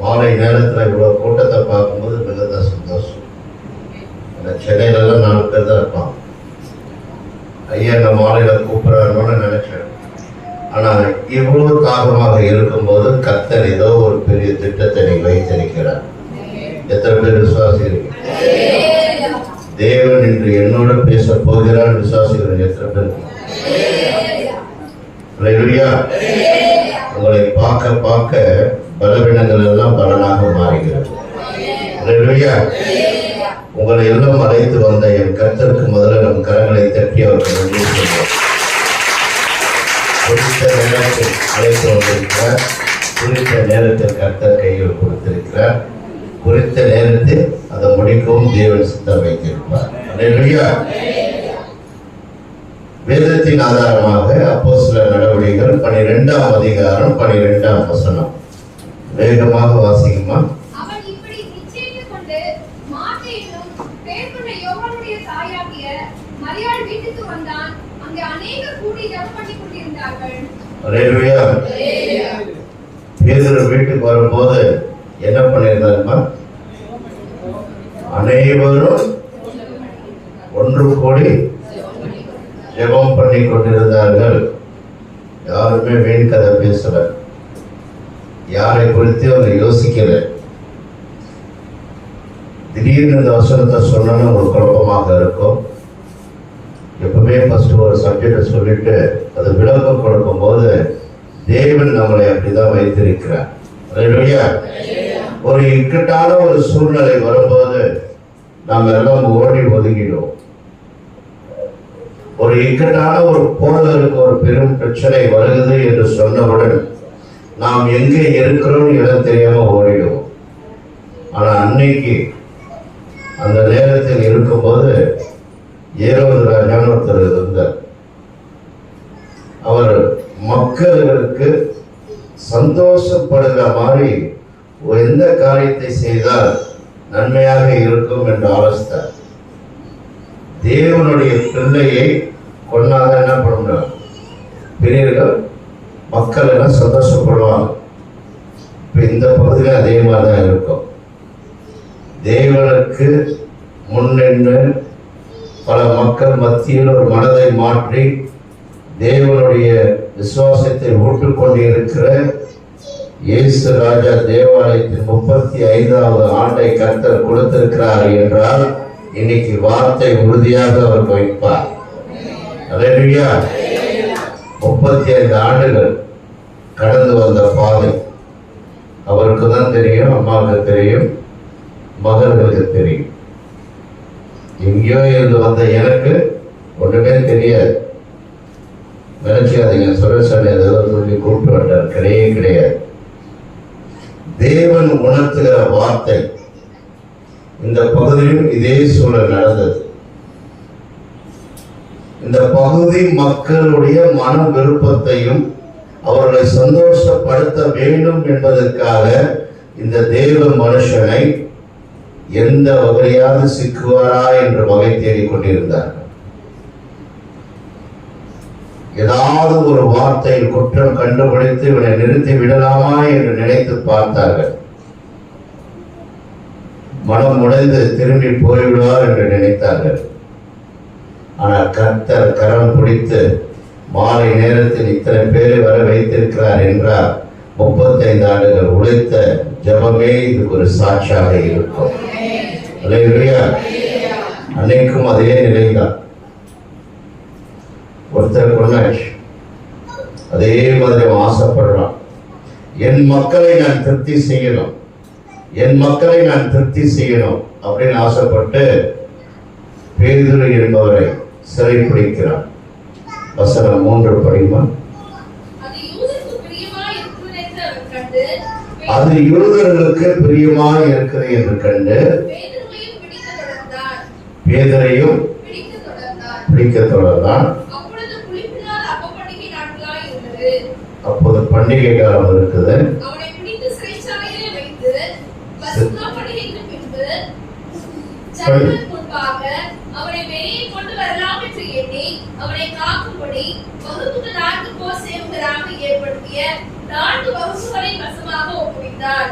மாலை நேரத்தில் இவ்வளவு கூட்டத்தை பார்க்கும்போது மிகுந்த சந்தோஷம். சென்னையில எல்லாம் 4 பேர் தான் இருப்பான். ஐயா இந்த மாலையில கூப்பிடுறாருன்னு நினைச்சேன். ஆனா இவ்வளவு தாகமாக இருக்கும்போது கர்த்தர் ஏதோ ஒரு பெரிய திட்டத்தை நீ வைத்திருக்கிறார். எத்தனை பேர் விசுவாசிக்கிறீங்க? தேவன் இன்று என்னோட பேச போகிறார் விசுவாசிக்கிறீங்க எத்தனை பேர்? உங்களை பார்க்க பார்க்க பலவீனங்கள் எல்லாம் பலனாக மாறுகிறது. உங்களை எல்லாம் அழைத்து வந்த என் கர்த்தருக்கு முதல்ல நம் கரங்களை தட்டி அவர்கள் நன்றி சொல்வோம். குறித்த நேரத்தில் அழைத்து வந்திருக்கிறார். குறித்த நேரத்தில் கர்த்தர் கையில் கொடுத்திருக்கிறார். குறித்த நேரத்தில் அதை முடிக்கவும் தேவன் சித்தம் வைத்திருப்பார். வேதத்தின் ஆதாரமாக அப்போஸ்தலர் நடவடிக்கைகள் 12ஆம் அதிகாரம் 12ஆம் வசனம். வேகமாக வாசிக்குமா? பேதுரு வீட்டுக்கு வரும்போது என்ன பண்ணியிருந்தாருமா? அனைவரும் ஒன்று கூடி ஜெபம் பண்ணி கொண்டிருந்தார்கள். யாருமே வீண் கதை பேசல. யாரை குறித்து அவங்க யோசிக்கல. திடீர்னு இந்த வசனத்தை சொன்னோன்னு ஒரு குழப்பமாக இருக்கும். எப்பவுமே ஃபர்ஸ்ட் ஒரு சப்ஜெக்டை சொல்லிட்டு அது விளக்கம் கொடுக்கும் போது தேவன் நம்மளை அப்படிதான் வைத்திருக்கிறார். ஒரு இக்கட்டான ஒரு சூழ்நிலை வரும்போது நாம எல்லாம் ஓடி ஒதுங்கிடுவோம். ஒரு இக்கட்டான ஒரு போதலுக்கு ஒரு பெரும் பிரச்சனை வருகிறது என்று சொன்னவுடன் நாம் எங்கே இருக்கிறோம் இடம் தெரியாம ஓடிடுவோம். ஆனா அன்னைக்கு அந்த நேரத்தில் இருக்கும்போது ஏரோது ராஜான்னு ஒருத்தர் இருந்தார். அவர் மக்களுக்கு சந்தோஷப்படுகிற மாதிரி எந்த காரியத்தை செய்தால் நன்மையாக இருக்கும் என்று ஆலோசித்தார். தேவனுடைய பிள்ளையை கொண்டாத என்ன பண்ணுறாங்க? பெரியர்கள் மக்கள் எல்லாம் சந்தோஷப்படுவாங்க. இப்போ இந்த பகுதியில் அதே மாதிரி தான் இருக்கும். தேவனுக்கு முன்னின்று பல மக்கள் மத்தியில் ஒரு மனதை மாற்றி தேவனுடைய விசுவாசத்தை ஊட்டுக்கொண்டு இருக்கிற இயேசு ராஜா தேவாலயத்தின் 35வது ஆண்டை கர்த்தர் கொடுத்திருக்கிறார் என்றால் இன்னைக்கு வார்த்தை உறுதியாக அவர் வைப்பார். அல்லேலூயா. 35 ஆண்டுகள் கடந்து வந்த பாதை அவருக்கு தான் தெரியும், அம்மாவுக்கு தெரியும், மகர்களுக்கு தெரியும். எங்கேயோ இருந்து வந்த எனக்கு ஒன்றுமே தெரியாது. நினைச்சாதீங்க, சொல்ல ஏதோ சொல்லி கூப்பிட்டு வந்தார். கிடையவே கிடையாது. தேவன் உணர்த்துகிற வார்த்தை. இந்த பகுதியில் இதே சூழல் நடந்தது. இந்த பகுதி மக்களுடைய மன விருப்பத்தையும் அவர்களை சந்தோஷப்படுத்த வேண்டும் என்பதற்காக இந்த தேவ மனுஷனை எந்த வகையாவது சிக்குவாரா என்று வகை தேடிக் கொண்டிருந்தார்கள். ஏதாவது ஒரு வார்த்தையில் குற்றம் கண்டுபிடித்து இவனை நிறுத்தி விடலாமா என்று நினைத்து பார்த்தார்கள். மனம் உடைந்து திரும்பி போய்விடுவார் என்று நினைத்தார்கள். ஆனால் கர்த்தர் கரம் பிடித்து மாலை நேரத்தில் இத்தனை பேரை வர வைத்திருக்கிறார் என்றால் 35 ஆண்டுகள் உழைத்த ஜபமே இதுக்கு ஒரு சாட்சியாக இருக்கும். அன்னைக்கும் அதே நிலைதான். ஒருத்தர் கொண்டாச்சு அதே மாதிரி ஆசைப்படுறான். என் மக்களை நான் திருப்தி செய்யணும், என் மக்களை நான் திருப்தி செய்யணும் அப்படின்னு ஆசைப்பட்டு பேதுரு என்பவரை சிறை பிடிக்கிறான். வசனம் 3 படிமா. அது யூதர்களுக்கு பிரியமாய் இருக்கிறது என்று கண்டு பேதுரையும் பிடிக்க தொடர்ந்தான். அப்போது பண்டிகை காலம் இருக்குது. ஆலோசகராக ஏற்படுத்திய 4 வகுப்புகளின் வசமாக ஒப்புவித்தார்.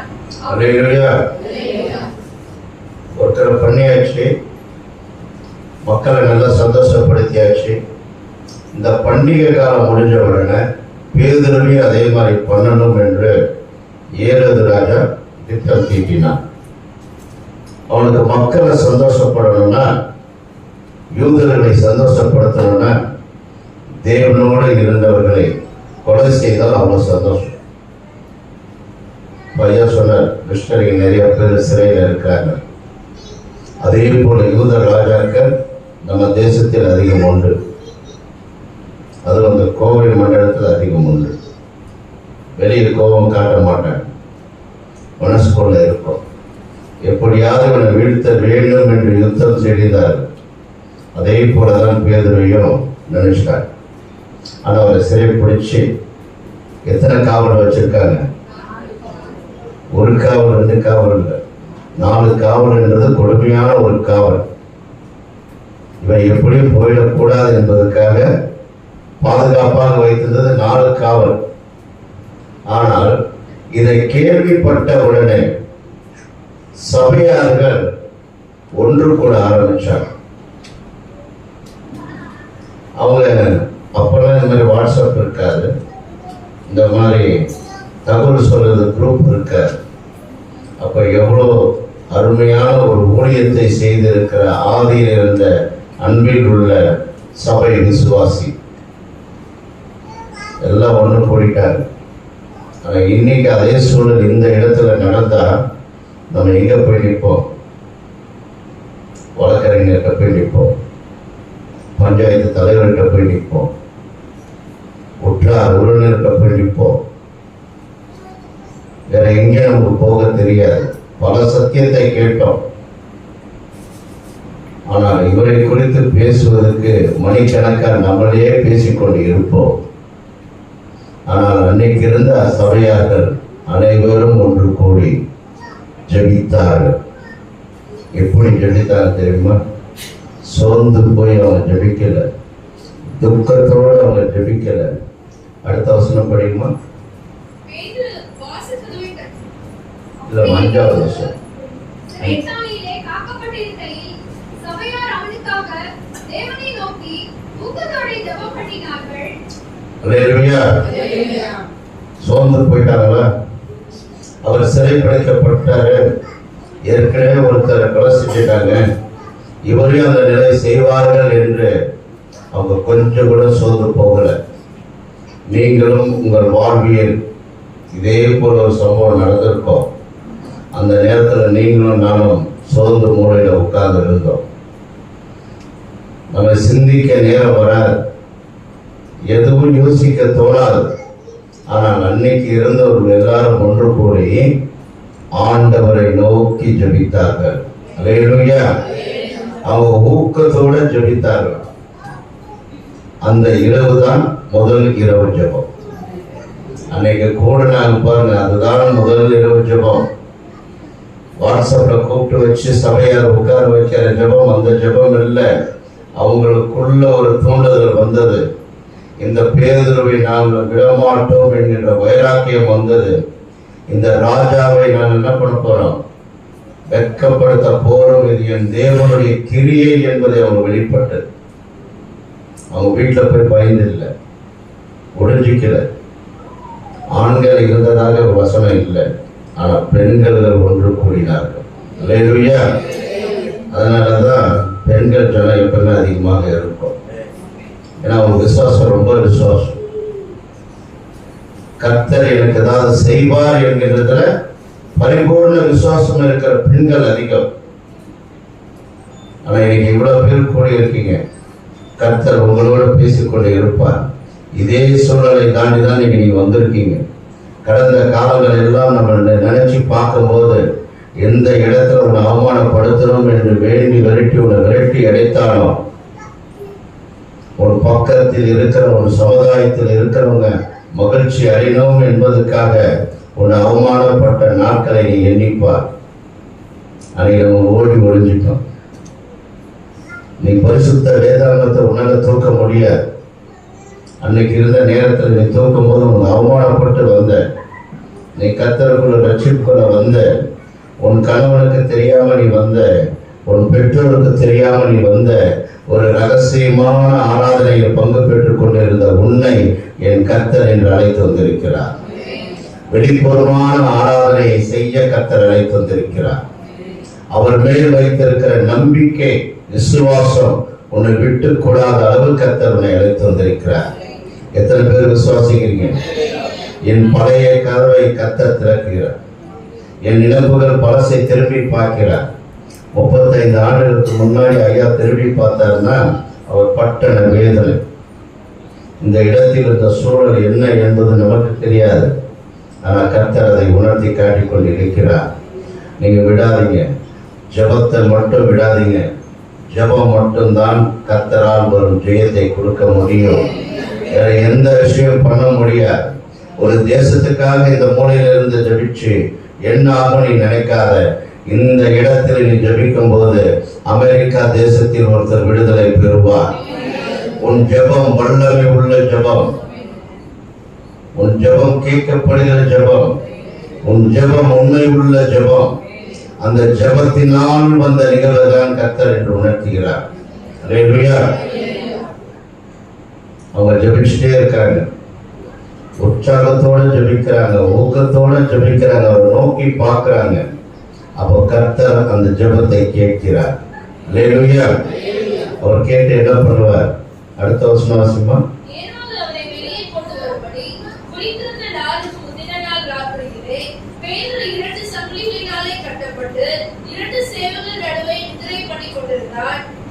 ஒருத்தரை பண்ணியாச்சு, மக்களை நல்லா சந்தோஷப்படுத்தியாச்சு. இந்த பண்டிகை காலம் முடிஞ்ச உடனே பேதுருவையும் அதே மாதிரி பண்ணணும் என்று ஏரோது ராஜா திட்டம் தீட்டினான். அவனுக்கு மக்களை சந்தோஷப்படணும்னா, யூதர்களை சந்தோஷப்படுத்தணும்னா, தேவனோடு இருந்தவர்களை கொலை செய்தால் அவ்வளவு சந்தோஷம். பையன் சொன்னார், கிருஷ்ணருக்கு நிறைய பேர் சிறையில் இருக்காங்க. அதே போல யூத ராஜாக்கள் நம்ம தேசத்தில் அதிகம் உண்டு. அது அந்த கோவை மண்டலத்தில் அதிகம் உண்டு. வெளியில் கோபம் காட்ட மாட்டாங்க, மனசுக்குள்ள இருக்கும். எப்படியாவது இவனை வீழ்த்த வேண்டும் என்று யுத்தம் செய்தார். அதே போலதான் பேதுருவையும் நினைச்சார். ஆனால் அவரை சிறை பிடிச்சி எத்தனை காவல் வச்சிருக்காங்க? 1 காவல் 2 காவல் இல்லை, 4 காவல் என்றது கொடுமையான ஒரு காவல். இவன் எப்படியும் போயிடக்கூடாது என்பதற்காக பாதுகாப்பாக வைத்திருந்தது 4 காவல். ஆனால் இதை கேள்விப்பட்ட உடனே சபையார்கள் ஒன்று கூட ஆரம்பிச்சாங்க. அவங்க அப்பெல்லாம் இந்த மாதிரி வாட்ஸ்அப் இருக்காது, இந்த மாதிரி தகவல் சொல்றது குரூப் இருக்காது. அப்ப எவ்வளோ அருமையான ஒரு ஊழியத்தை செய்திருக்கிற ஆதியில் இருந்த அன்பில் உள்ள சபை விசுவாசி எல்லாம் ஒன்று கூடிட்டாங்க. ஆனால் இன்னைக்கு அதே சூழல் இந்த இடத்துல நடந்தா நம்ம எங்க போய் நிற்போம்? வழக்கறிஞர்கிட்ட போய் நிற்போம், பஞ்சாயத்து தலைவர்கிட்ட போய் நிற்போம், உற்றார் உறவினர்கிட்ட போய் நிற்போம். வேற எங்கேயும் நமக்கு போக தெரியாது. பல சத்தியத்தை கேட்டோம், ஆனால் இவரை குறித்து பேசுவதற்கு மணிக்கணக்காக நம்மளையே பேசிக்கொண்டு இருப்போம். ஆனால் அன்னைக்கு இருந்த சபையார்கள் அனைவரும் ஒன்று கூடி ஜெபித்தார்கள். எப்படி ஜெபித்தாங்க தெரியுமா? சோர்ந்து போய் அவங்க ஜெபிக்கல, துக்கத்தோடு அவங்க ஜெபிக்கல. அடுத்த வசனம் படிக்குமா? இல்ல, 5வது வசனம். சோர்ந்து போயிட்டாங்களா? அவர் சிறைப்பிடிக்கப்பட்டாரு. ஏற்கனவே ஒருத்தரை கொலை செஞ்சிட்டாங்க, இவரையும் அந்த நிலை செய்வார்கள் என்று அவங்க கொஞ்சம் கூட சோர்ந்து போகல. நீங்களும் உங்கள் வாழ்வியல் இதே போல ஒரு சம்பவம் நடந்திருக்கோம். அந்த நேரத்தில் நீங்களும் நானும் சோர்ந்து மூலையில் உட்கார்ந்து இருந்தோம். நம்ம சிந்திக்க நேரம் வராது, எதுவும் யோசிக்க தோணாது. ஆனால் அன்னைக்கு இருந்தவர்கள் எல்லாரும் ஒன்று கூடி ஆண்டவரை நோக்கி ஜெபித்தார்கள். அல்லேலூயா! அவங்க ஊக்கத்தோட ஜெபித்தார்கள். அந்த இரவு தான் முதல் இரவு ஜெபம். அன்னைக்கு கூட நாங்கள் பாருங்க, அதுதான் முதல் இரவு ஜெபம். வாட்ஸ்அப்ல கூப்பிட்டு வச்சு சபையார் உட்கார வைக்கிற ஜெபம் அந்த ஜெபம் இல்லை. அவங்களுக்குள்ள ஒரு தூண்டுதல் வந்தது. இந்த பேதுருவை நாங்கள் விடமாட்டோம் என்கின்ற வைராக்கியம் வந்தது. இந்த ராஜாவை நான் என்ன பண்ண போறோம்? வெட்கப்படுத்த போறோம். இது என் தேவனுடைய கிரியை என்பதை அவங்க வெளிப்பட்டது. அவங்க வீட்டில் போய் பயந்து இல்லை, ஒடிஞ்சிக்கல. ஆண்கள் இருந்ததாக ஒரு வசனம் இல்லை, ஆனால் பெண்கள் ஒன்று கூடினார்கள். அல்லேலூயா! அதனாலதான் பெண்கள் ஜனம் எப்பவுமே அதிகமாக இருக்கும். ஏன்னா அவங்க விசுவாசம் ரொம்ப விசுவாசம். கர்த்தர் எனக்கு ஏதாவது செய்வார் என்கிறதுல பரிபூர்ண விசுவாசம் இருக்கிற பெண்கள் அதிகம். ஆனா இன்னைக்கு இவ்வளவு பேர் கூட இருக்கீங்க, கர்த்தர் உங்களோட பேசிக்கொண்டு இருப்பார். இதே சூழலை தாண்டி தான் நீங்க வந்திருக்கீங்க. கடந்த காலங்கள் எல்லாம் நம்ம நினைச்சு பார்க்கும்போது எந்த இடத்துல உன்னை அவமானப்படுத்தணும் என்று வேண்டி விரட்டி அடைத்தாலும் ஒரு பக்கத்தில் இருக்கிற ஒரு சமுதாயத்தில் இருக்கிறவங்க மகிழ்ச்சி அடையணும் என்பதற்காக உன்னை அவமானப்பட்ட நாட்களை நீ எண்ணிப்பார். அன்னைக்கு நம்ம ஓடி ஒழிஞ்சிட்டோம். நீ பரிசுத்த வேதாங்கத்தை உன்னால தூக்க முடியாது. அன்னைக்கு இருந்த நேரத்தில் நீ தூக்கும் போது உனக்கு அவமானப்பட்டு வந்த, நீ கர்த்தருக்குள்ள ரட்சிப்புக்குள்ள வந்த, உன் கணவனுக்கு தெரியாம நீ வந்த, உன் பெற்றோருக்கு தெரியாம நீ வந்த, ஒரு ரகசியமான ஆராதனையில் பங்கு பெற்றுக் கொண்டிருந்த உன்னை என் கர்த்தர் என்று அழைத்து வந்திருக்கிறார். வெளிப்புறமான ஆராதனையை செய்ய கர்த்தர் அழைத்து வந்திருக்கிறார். அவர் மேல் வைத்திருக்கிற நம்பிக்கை, விசுவாசம் உன்னை விட்டு கூடாத அளவு கர்த்தர் உன்னை அழைத்து வந்திருக்கிறார். எத்தனை பேர் விசுவாசிக்கிறீங்க? என் பழைய கதவை கர்த்தர் திறக்கிறார். என் நினைவுகள் பழசை திரும்பி பார்க்கிறார். 35 ஆண்டுகளுக்கு முன்னாடி ஐயா திரும்பி பார்த்தாருன்னா அவர் பட்டண வேதனை. இந்த இடத்தில் இருந்த சூழல் என்ன என்பது நமக்கு தெரியாது. ஆனால் கர்த்தர் அதை உணர்த்தி காட்டிக் கொண்டு இருக்கிறார். நீங்க விடாதீங்க, ஜெபத்தை மட்டும் விடாதீங்க. ஜெபம் மட்டும்தான் கர்த்தரால் வரும் ஜெயத்தை கொடுக்க முடியும். வேற எந்த விஷயம் பண்ண முடியாது. ஒரு தேசத்துக்காக இந்த மூலையிலிருந்து ஜெபிச்சு என்ன ஆகும் நீ நினைக்காத. இந்த இடத்தில் நீ ஜெபிக்கும் போது அமெரிக்கா தேசத்தில் ஒருத்தர் விடுதலை பெறுவார். உன் ஜெபம் வல்லமை உள்ள ஜெபம், உன் ஜெபம் கேட்கப்படுகிற ஜெபம், உன் ஜெபம் உண்மை உள்ள ஜெபம். அந்த ஜெபத்தினால் வந்த நிகழ்வை தான் கர்த்தர் என்று உணர்த்துகிறார். அல்லேலூயா. அவங்க ஜெபிச்சுட்டே இருக்காங்க, உற்சாகத்தோட ஜெபிக்கிறாங்க, ஊக்கத்தோட ஜெபிக்கிறாங்க, அவரை நோக்கி பார்க்கிறாங்க. அப்போ கர்த்தர் அந்த ஜெபத்தை கேட்கிறார். அல்லேலூயா. அவர் கேட்டு என்ன பண்ணுவார்? அடுத்த வசனம் வாசிமா.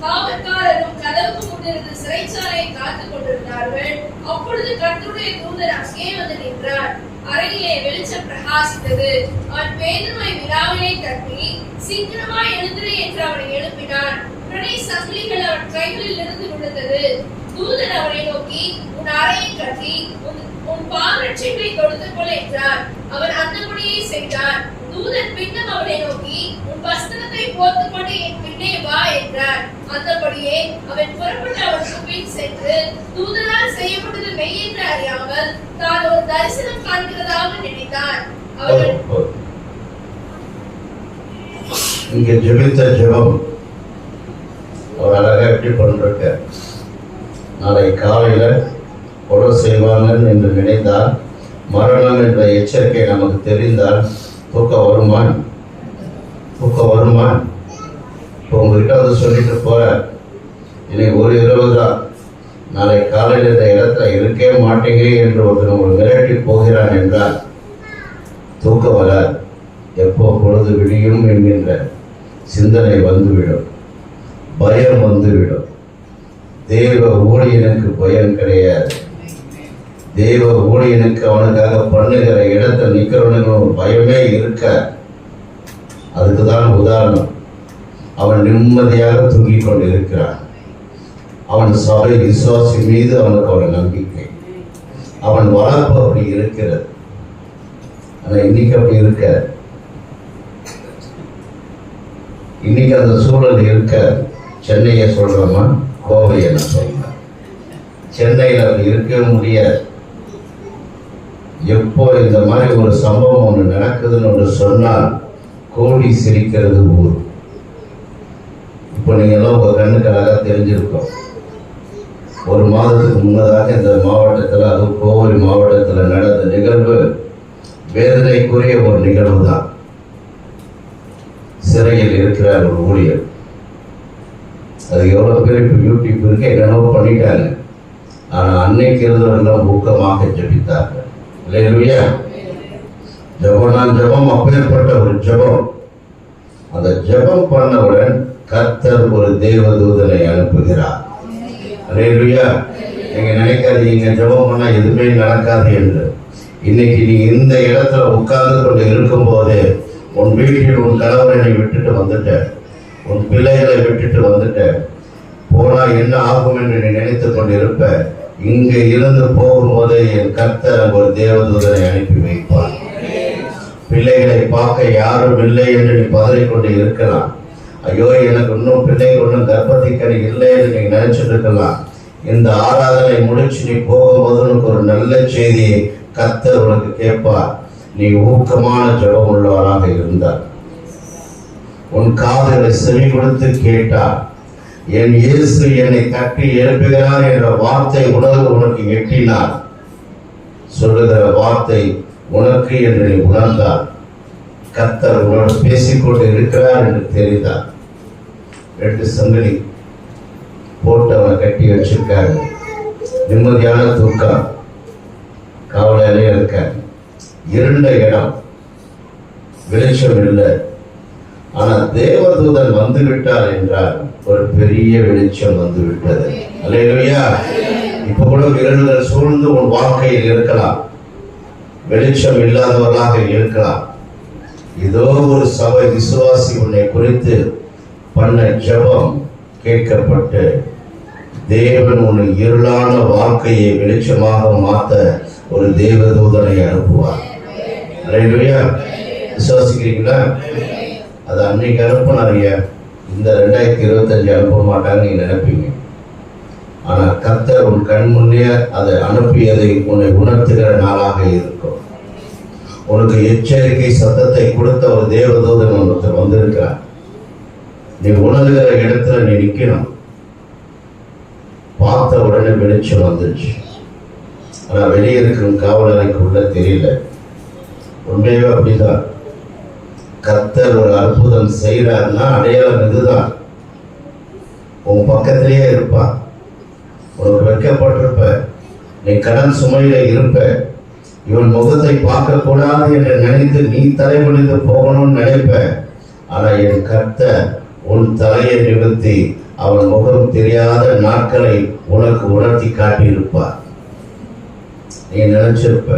காவற்காரரும் கதவுக்கு முன்னிருந்து சிறைச்சாலையை காத்துக் கொண்டிருந்தார்கள். அப்பொழுது கர்த்தருடைய தூதர் அங்கே வந்து நின்றார். அறையிலே வெளிச்சம் பிரகாசித்தது. அவன் பேதுருவை விழாவிலே தட்டி, சீக்கிரமாய் எழுந்திரு என்று அவனை எழுப்பினான். உடனே சங்கிலிகள் அவன் கைகளில் இருந்து விழுந்தது. தூதன் அவனை நோக்கி, உன் அறையை கட்டி உன் பாதரட்சைகளை தொடுத்துக் கொள் என்றார். அவன் அந்தபடியே செய்தான். தூதன் பின்னும் அவனை நோக்கி, உன் வஸ்திரத்தை போர்த்துக் கொண்டு என் பின்னே வா என்றார். அந்தபடியே அவன் புறப்பட்டு அவனுக்கு பின் சென்று தூதனால் செய்யப்பட்டது மெய் என்று அறியாமல் தான் ஒரு தரிசனம் காண்கிறதாக நினைத்தான். அவர்கள் இங்க ஜெபித்த ஜெபம் அவர் அழகா எப்படி பண்றாங்க. நாளை காலையில கொலை செய்வாங்க என்று நினைத்தால், மரணம் என்ற எச்சரிக்கை நமக்கு தெரிந்தால் தூக்கம் வருமா? தூக்கம் வருமா? இப்போ உங்ககிட்ட வந்து சொல்லிட்டு போற, இன்னைக்கு ஒரு இரவு தான், நாளை காலையில் இந்த இடத்துல இருக்கவே மாட்டேங்க என்று ஒருத்தர் உங்களை மிரட்டி போகிறான் என்றால் தூக்கம் வராது. எப்போ பொழுது விடியும் என்கின்ற சிந்தனை வந்துவிடும், பயம் வந்துவிடும். தேவ ஊழியனுக்கு பயம் கிடையாது. தேவ ஊழியனுக்கு அவனுக்காக பண்ணுகிற இடத்துல நிற்கிறவனுக்கு பயமே இருக்க. அதுக்கு தான் உதாரணம். அவன் நிம்மதியாக தூங்கிக் கொண்டு இருக்கிறான். அவன் சபை விசுவாசி மீது அவனுக்கு அவன நம்பிக்கை, அவன் வளர்ப்பு அப்படி இருக்கிறது. ஆனா இன்னைக்கு அப்படி இருக்க, இன்னைக்கு அந்த சூழல் இருக்க. சென்னையை சொல்றோமா, கோவையை நான் சொல்றேன். சென்னையில் அது இருக்கவே முடியாது. எப்போ இந்த மாதிரி ஒரு சம்பவம் ஒன்று நடக்குதுன்னு ஒன்று சொன்னால் கோடி சிரிக்கிறது ஊர். இப்போ நீங்க எல்லாம் உங்க கண்ணுக்கு அழகாக தெரிஞ்சிருக்கோம். ஒரு மாதத்துக்கு முன்னதாக இந்த மாவட்டத்தில், அதுவும் கோவை மாவட்டத்தில் நடந்த நிகழ்வு வேதனைக்குரிய ஒரு நிகழ்வு தான். சிறையில் இருக்கிறார் ஒரு ஊழியர். அது எவ்வளோ பேர் இப்போ யூடியூப் இருக்கு, என்னென்னவோ பண்ணிட்டாங்க. ஆனால் அன்னைக்கு இருந்தவரெல்லாம் ஊக்கமாக ஜெபித்தார்கள். அல்லேலூயா. ஜெபம் ஜெபம் அப்பேற்பட்ட ஒரு ஜெபம். அந்த ஜெபம் பண்ணவுடன் கர்த்தர் ஒரு தேவதூதனை அனுப்புகிறார். அல்லேலூயா. நீங்க நினைக்காதீங்க ஜெபம் பண்ணா எதுவுமே நடக்காது என்று. இன்னைக்கு நீ இந்த இடத்துல உட்கார்ந்து கொண்டு இருக்கும் போது, உன் வீட்டில் உன் கணவனை விட்டுட்டு வந்துட்ட, உன் பிள்ளைகளை விட்டுட்டு வந்துட்ட, போனா என்ன ஆகும் என்று நீ நினைத்து கொண்டு இருப்ப. இங்க இருந்து போகும்போது என் கர்த்தர் ஒரு தேவதூதனை அனுப்பி வைப்பார். பிள்ளைகளை பார்க்க யாரும் இல்லை என்று நீ பதறிக்கொண்டு இருக்கலாம். ஐயோ எனக்கு இன்னும் பிள்ளைகள் ஒன்றும் கர்ப்பத்திக்கணி இல்லை என்று நீ நினைச்சிட்டு இருக்கலாம். இந்த ஆராதனை முடிச்சு நீ போகும்போது உனக்கு ஒரு நல்ல செய்தியை கர்த்தர் உனக்கு கேட்பார். நீ ஊக்கமான ஜெபம் உள்ளவராக இருந்தார், உன் காதுகளை செவி கொடுத்து கேட்டார், என் இயேசு என்னை தட்டி எழுப்புகிறார் என்ற வார்த்தை உனக்கு எட்டினார், சொல்லுகிற வார்த்தை உனக்கு என்று நீ உணர்ந்தார், கர்த்தர் உன்னோடு பேசிக்கொண்டு இருக்கிறார் என்று தெரிந்தார். 2 சங்கிலி போட்டு அவனை கட்டி வச்சிருக்காரு. நிம்மதியான தூக்கம், கவலையிலே இருக்க. இருண்ட இடம், வெளிச்சம் இல்லை. ஆனால் தேவதூதன் வந்து விட்டார் என்றால் ஒரு பெரிய வெளிச்சம் வந்து விட்டது. அல்லேலூயா. இப்ப கூட இருள்கள் சூழ்ந்து உன் வாழ்க்கையில் இருக்கலாம், வெளிச்சம் இல்லாதவர்களாக இருக்கலாம். ஏதோ ஒரு சபை விசுவாசி உன்னை குறித்து பண்ண ஜெபம் கேட்கப்பட்டு தேவன் உன்னை இருளான வாழ்க்கையை வெளிச்சமாக மாற்ற ஒரு தேவதூதனை அனுப்புவார். அல்லேலூயா. விசுவாசிக்கிறீங்களா? அது அன்னைக்கு அனுப்பினாருங்க, இந்த 2025 அனுப்ப மாட்டாங்க நீங்க நினைப்பீங்க. ஆனா கர்த்தர் உன் கண் முன்னே அதை அனுப்பியதை உன்னை உணர்த்துகிற நாளாக இருக்கும். உனக்கு எச்சரிக்கை சத்தத்தை கொடுத்த ஒரு தேவதூதன் ஒருத்தர் வந்திருக்கிறார். நீ உணர்கிற இடத்துல நீ நிக்கணும். பார்த்த உடனே வெளிச்சம் வந்துருச்சு. ஆனா வெளியே இருக்கிற காவலருக்கு உள்ள தெரியல. உண்மையாவே அப்படிதான். கர்த்தர் ஒரு அற்புதம் செய்யறாருன்னா அடையாளம் இதுதான். உன் பக்கத்திலேயே இருப்பான். உனக்கு வைக்கப்பட்டிருப்ப, நீ கடன் சுமையில இருப்ப, இவன் முகத்தை பார்க்க கூடாது என்று நினைத்து நீ தலைமுடிந்து போகணும்னு நினைப்ப. ஆனா என் கர்த்தர் உன் தலையை நிறுத்தி அவன் முகம் தெரியாத நாட்களை உனக்கு உணர்த்தி காட்டியிருப்பார். நீ நினைச்சிருப்ப,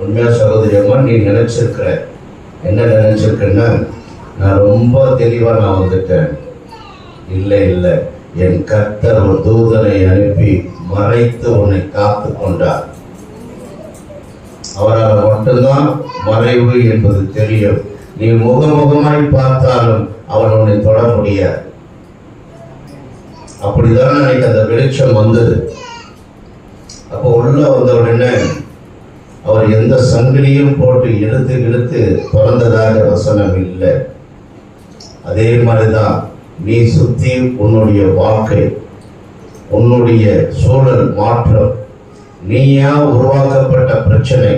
உண்மையா சகோதரியமா நீ நினைச்சிருக்கிற. என்ன நினைச்சிருக்கேன்னா, நான் ரொம்ப தெளிவா நான் வந்துட்டேன். இல்லை இல்லை, என் கர்த்தர் ஒரு தூதனை அனுப்பி மறைத்து உன்னை காத்து கொண்டார். அவரால் மட்டும்தான் மறைவு என்பது தெரியும். நீ முகமுகமாய் பார்த்தாலும் அவன் உன்னை தொட முடியாது. அப்படிதான் எனக்கு அந்த வெளிச்சம் வந்தது. அப்போ உள்ள வந்த உடனே அவர் எந்த சங்கிலியும் போட்டு இழுத்து திறந்ததாக வசனம் இல்லை. அதே மாதிரிதான் நீ சுத்தி உன்னுடைய வாழ்க்கை, உன்னுடைய சூழல் மாற்றம், நீயா உருவாக்கப்பட்ட பிரச்சனை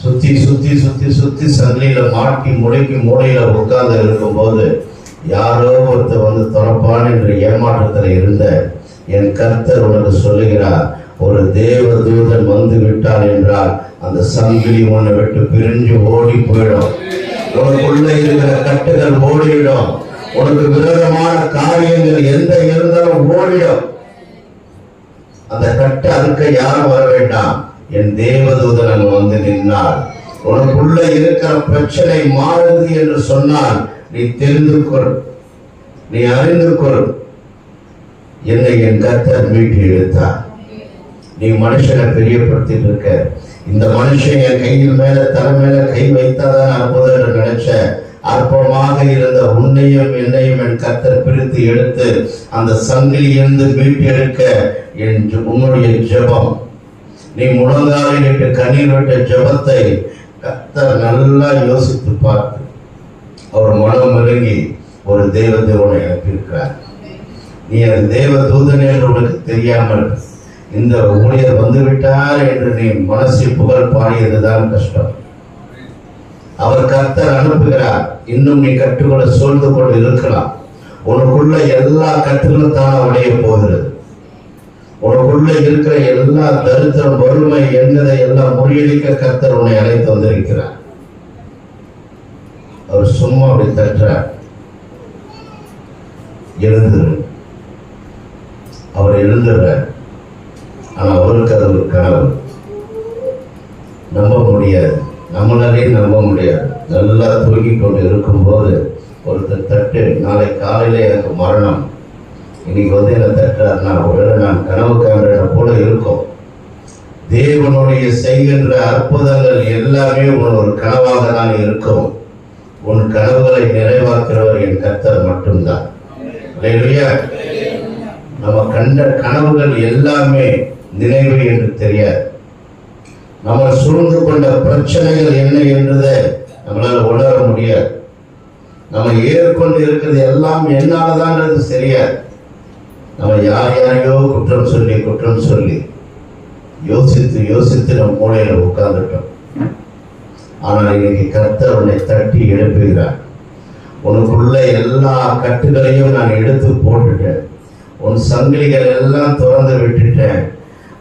சுத்தி சுத்தி சுத்தி சுத்தி சங்கிலியில மாட்டி முளைக்கு மூளையில உட்கார்ந்து இருக்கும் போது யாரோ ஒருத்தர் வந்து திறப்பான் என்ற ஏமாற்றத்தில் இருந்த என் கர்த்தர் உனக்கு சொல்லுகிறார், ஒரு தேவ தூதன் வந்து விட்டார் என்றால் அந்த சங்கிலி உன்னை விட்டு பிரிஞ்சு ஓடி போயிடும். உனக்குள்ள இருக்கிற கட்டுகள் ஓடிடும். உனக்கு விரோதமான காரியங்கள் எந்த இருந்தாலும் ஓடிடும். அந்த கட்ட அறுக்க யாரும் வர வேண்டாம். என் தேவதூதன் வந்து நின்றால் உனக்குள்ள இருக்கிற பிரச்சனை மாறுது என்று சொன்னால் நீ தெரிந்து கொள், நீ அறிந்து கொள். என்னை என் கர்த்தர் மீட்டு எடுத்தார். நீ மனுஷனை பெரியப்படுத்திட்டு இருக்க. இந்த மனுஷன் என் கையில் மேல தலைமையில கை வைத்தாதான் அற்புதம் என்று நினைச்ச. அற்பமாக இருந்த உன்னையும் என்னையும் என் கர்த்தர் பிரித்து எடுத்து அந்த சங்கிலியிலிருந்து மீட்டு எடுக்க உன்னுடைய ஜெபம், நீ முழங்காலில் இட்டு கண்ணீர் விட்ட ஜெபத்தை கர்த்தர் நல்லா யோசித்து பார்த்து அவர் மனம் மருங்கி ஒரு தேவதூதனை அனுப்பியிருக்கிறார். நீ அந்த தேவ தூதன் என்று உனக்கு தெரியாமல் இந்த ஊழியர் வந்துவிட்டார் என்று நீ மனசில் புகழ் பாடியதுதான் கஷ்டம். அவர் கர்த்தர் அனுப்புகிறார். இன்னும் நீ கற்றுக்கொள்ள சூழ்ந்து கொண்டு இருக்கலாம். உனக்குள்ள எல்லா கற்றுகளும் தானே உடைய போகிறது. உனக்குள்ள இருக்கிற எல்லா தரித்திரம் வறுமை என்பதை எல்லாம் முறியடிக்க கர்த்தர் உன்னை அழைத்து வந்திருக்கிறார். அவர் சும்மா அப்படி தட்டுறார், எழுந்துரு. அவர் எழுந்துடுறார். ஆனா அவருக்கு அது ஒரு கனவு. நம்ப முடியாது, நம்மளாலே நம்ப முடியாது. நல்லா தூங்கி கொண்டு இருக்கும் போது ஒருத்தர் தட்டு, நாளை காலையில எனக்கு மரணம், இன்னைக்கு வந்து என்ன தட்டுறாருன்னா ஒருவேளை நான் கனவு காண்ற போல இருக்கும். தேவனுடைய செய்கின்ற அற்புதங்கள் எல்லாமே உன் ஒரு கனவாக தான் இருக்கும். உன் கனவுகளை நிறைவாக்குறவர் என் கர்த்தர் மட்டும்தான். நம்ம கண்ட கனவுகள் எல்லாமே நினைவு என்று தெரியாது. நம்ம சூழ்ந்து கொண்ட பிரச்சனைகள் என்ன என்றதை நம்மளால உணர முடியாது. நம்ம ஏற்கொண்டு இருக்கிறது எல்லாம் என்னாலதான்றது தெரியாது. நம்ம யாரையோ குற்றம் சொல்லி யோசித்து நம்ம மூளையில உட்கார்ந்துட்டோம். ஆனால் இன்னைக்கு கர்த்தர் உன்னை தட்டி எழுப்புகிறார். உனக்குள்ள எல்லா கட்டுகளையும் நான் எடுத்து போட்டுட்டேன். உன் சங்கிலிகள் எல்லாம் திறந்து விட்டுட்டேன்.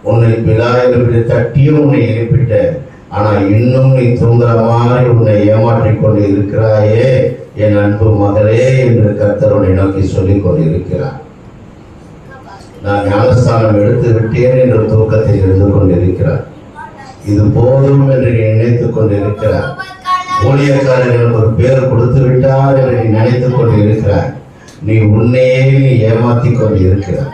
உன்னை விழாவில் தட்டியும் உன்னை எழுப்பிட்டேன். ஆனா இன்னும் நீ தூங்குற மாதிரி உன்னை ஏமாற்றிக் கொண்டு இருக்கிறாயே என் அன்பு மகளே என்று கர்த்தர் உன்னை நோக்கி சொல்லிக் கொண்டு இருக்கிறார். நான் ஞானஸ்தானம் எடுத்து விட்டேன் என்ற தூக்கத்தில் இருந்து கொண்டிருக்கிறார். இது போதும் என்று நீ நினைத்துக் கொண்டிருக்கிறார். ஊழியக்காரர் எனக்கு ஒரு பேர் கொடுத்து விட்டார் என்று நீ நினைத்துக் கொண்டு இருக்கிறார். நீ உன்னையே நீ ஏமாத்தி கொண்டு இருக்கிறார்.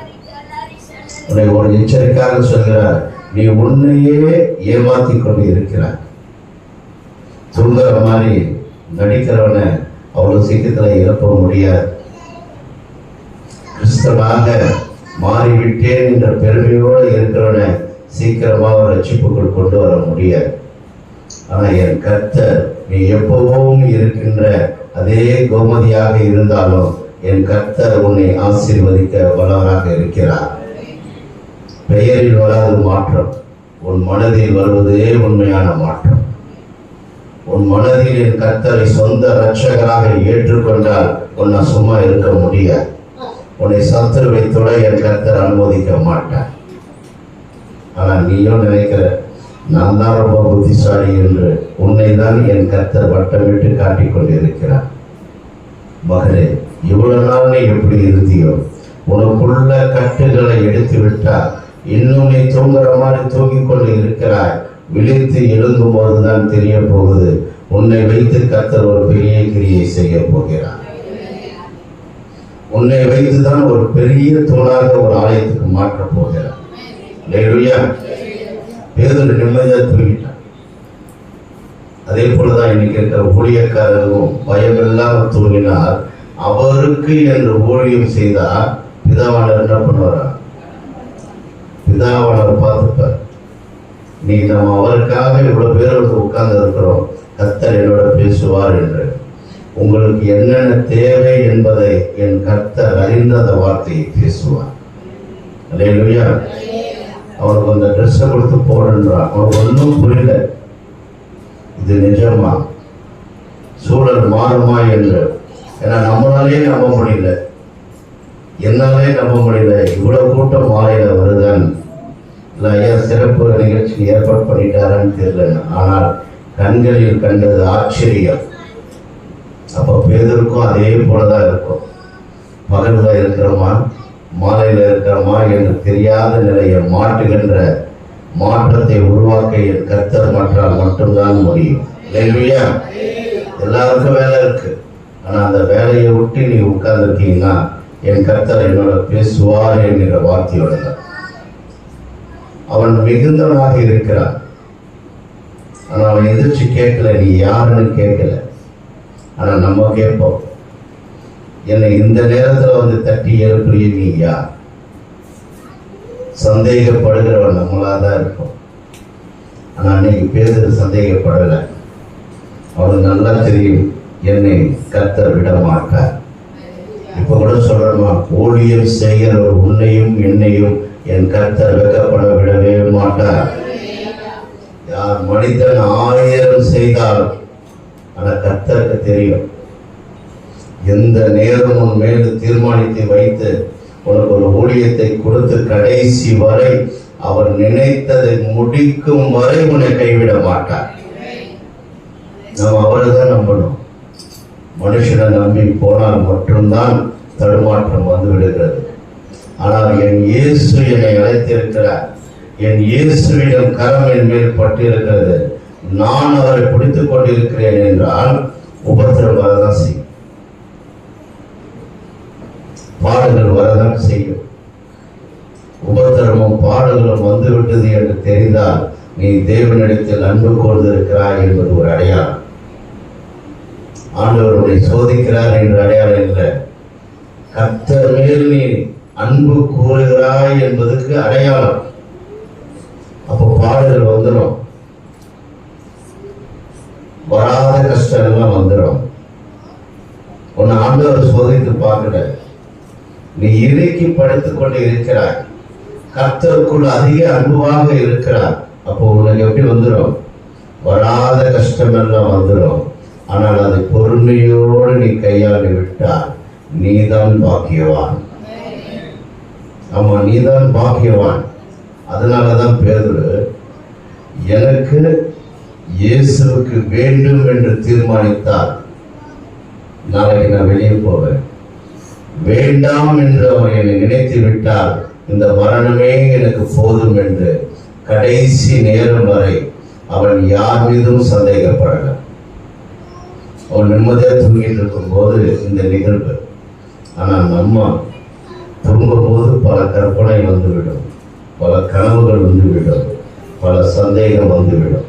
உன்னை ஒரு எச்சரிக்கையாக சொல்கிறார், நீ உன்னையே ஏமாத்தி கொண்டு இருக்கிறார். தூங்குற மாதிரி நடிக்கிறவனை அவ்வளவு சீக்கிரத்துல இழப்ப முடியாது. கிறிஸ்தவாக மாறிவிட்டேன் என்ற பெருமையோடு இருக்கிறவனை சீக்கிரமாக ரட்சிப்புக்குள் கொண்டு வர முடியாது. ஆனா என் கர்த்தர் நீ எப்பவும் இருக்கின்ற அதே கோமதியாக இருந்தாலும் என் கர்த்தர் உன்னை ஆசீர்வதிக்க வல்லவராக இருக்கிறார். பெயரில் வராது மாற்றம், உன் மனதில் வருவதே உண்மையான மாற்றம். உன் மனதில் என் கர்த்தரை சொந்த இரட்சகராக ஏற்றுக்கொண்டால் உன்னை சும்மா இருக்க முடியாது. உன்னை சத்துருவை தொட என் கர்த்தர் அனுமதிக்க மாட்டார். ஆனால் நீயும் நினைக்கிற நான் தான் ரொம்ப புத்திசாலி என்று உன்னை தான் என் கர்த்தர் வட்டமிட்டு காட்டிக் கொண்டிருக்கிறார். மகளே, இவ்வளவு நாள் நீ எப்படி இருந்தியோ, உனக்குள்ள கட்டுகளை எடுத்து விட்டால் இன்னும் நீ தூங்குற மாதிரி தூங்கிக் கொண்டு இருக்கிறாய். விழித்து எழுந்தும் போதுதான் தெரிய போகுது, உன்னை வைத்து கர்த்தர் ஒரு பெரிய கிரியை செய்ய போகிறார். உன்னை வைத்துதான் ஒரு பெரிய தூணாக ஒரு ஆலயத்துக்கு மாற்றப் போகிறார். பேதுரு நிம்மதியா தூங்கிட்டான். அதே போலதான் இன்னைக்கு இருக்கிற ஊழியக்காரரும் பயமில்லாமல் தூங்கினார். அவருக்கு என்று ஊழியம் செய்தார். பிதாவாளர் என்ன பண்ணுவாரா? பிதாவாளர் பார்த்துப்பார். நீ நம்ம அவருக்காக இவ்வளவு பேர் வந்து உட்கார்ந்து இருக்கிறோம், கர்த்தர் என்னோட பேசுவார் என்று. உங்களுக்கு என்னென்ன தேவை என்பதை என் கர்த்தர் அறிந்த அந்த வார்த்தையை பேசுவார். அல்லேலூயா. அவனுக்கு அந்த ட்ரெஸ்ஸை கொடுத்து போடுன்றான். அவனுக்கு ஒன்றும் புரியல, இது நிஜமா சூழல் மாறுமா என்று. ஏன்னா நம்மளாலே நம்ப முடியல, என்னாலே நம்ப முடியல. இவ்வளவு கூட்டம் மாலையில வருதான் இல்லை ஐயா சிறப்பு நிகழ்ச்சி ஏற்பாடு பண்ணிட்டாரான்னு தெரியல. ஆனால் கண்களில் கண்டது ஆச்சரியம். அப்போ பேதருக்கும் அதே போலதான் இருக்கும். பகல்ல இருக்கிறோமா மாலையில இருக்கிறோமா என்று தெரியாத நிலையை மாற்றுகின்ற மாற்றத்தை உருவாக்க என் கர்த்தர் மற்றால் மட்டும்தான் முடியும். இல்லையா? எல்லாருக்கும் வேலை இருக்கு. ஆனா அந்த வேலையை விட்டு நீ உட்கார்ந்துருக்கீங்கன்னா என் கர்த்தர் என்னோட பேசுவார் என்கிற வார்த்தையோட தான். அவன் மிகுந்தவனாக இருக்கிறான். ஆனா அவன் எதிர்த்து கேட்கல, நீ யாருன்னு கேட்கல. ஆனா நம்ம கேட்போம், என்னை இந்த நேரத்துல வந்து தட்டி எழுப்புறிய நீ யார்? சந்தேகப்படுகிறவன் நம்மளாதான் இருக்கும். ஆனா அன்னைக்கு பேசுறது சந்தேகப்படல. அவனுக்கு நல்லா தெரியும், என்னை கர்த்தர் விட மாட்டார். இப்ப கூட சொல்றமா, ஊழியம் செய்கிற உன்னையும் என்னையும் என் கர்த்தர் வெக்கப்பட விடவே மாட்டார். யார் மனிதன் 1000 செய்தாலும் ஆனா கர்த்தருக்கு தெரியும், எந்த நேரம் உன் மேல் தீர்மானித்து வைத்து உனக்கு ஒரு ஊழியத்தை கொடுத்து கடைசி வரை அவர் நினைத்ததை முடிக்கும் வரை உன்னை கைவிட மாட்டார். நாம் அவரை தான் நம்பணும். மனுஷனை நம்பி போனால் மட்டும்தான் தடுமாற்றம் வந்து விடுகிறது. ஆனால் என் இயேசு என்னை அழைத்திருக்கிறார். என் இயேசுவிடம் கரம் என் மேல் பட்டிருக்கிறது. நான் அவரை பிடித்துக் கொண்டிருக்கிறேன் என்றால் உபத்திரம் வரதான் செய்யும், பாடுகள் வரதான் செய்யும். உபத்திரமும் பாடுகளும் வந்துவிட்டது என்று தெரிந்தால் நீ தேவனிடத்தில் அன்பு கொண்டிருக்கிறாய் என்பது ஒரு அடையாளம். ஆண்டவருடைய சோதிக்கிறார் என்ற அடையாளம் இல்லை. கர்த்தர் மேல் நீ அன்பு கூறுகிறாய் என்பதுக்கு அடையாளம். அப்போ பாடுகள் வந்துடும், வராத கஷ்டம் எல்லாம் வந்துடும். உன்னை ஆண்டவர் சோதித்து பார்க்கல, நீ இறுக்கி படுத்துக் கொண்டு இருக்கிறாய், கர்த்தருக்குள் அதிக அன்புவாக இருக்கிறார். அப்போ உனக்கு எப்படி வந்துடும்? வராத கஷ்டம் எல்லாம் வந்துடும். ஆனால் அதை பொறுமையோடு நீ கையாளி விட்டால் நீதான் பாக்கியவான். ஆமா, நீதான் பாக்கியவான். அதனாலதான் பேதுரு, எனக்கு இயேசுவுக்கு வேண்டும் என்று தீர்மானித்தார், நாளைக்கு நான் வெளியே போவேன். வேண்டாம் என்று அவர் என்னை நினைத்து விட்டால் இந்த மரணமே எனக்கு போதும் என்று கடைசி நேரம் வரை அவன் யார் மீதும் சந்தேகப்படல. அவன் நிம்மதியா தூங்கிட்டு இருக்கும் போது இந்த நிகழ்வு. ஆனால் நம்ம தூங்கும் போது பல கற்பனை வந்துவிடும், பல கனவுகள் வந்துவிடும், பல சந்தேகம் வந்துவிடும்.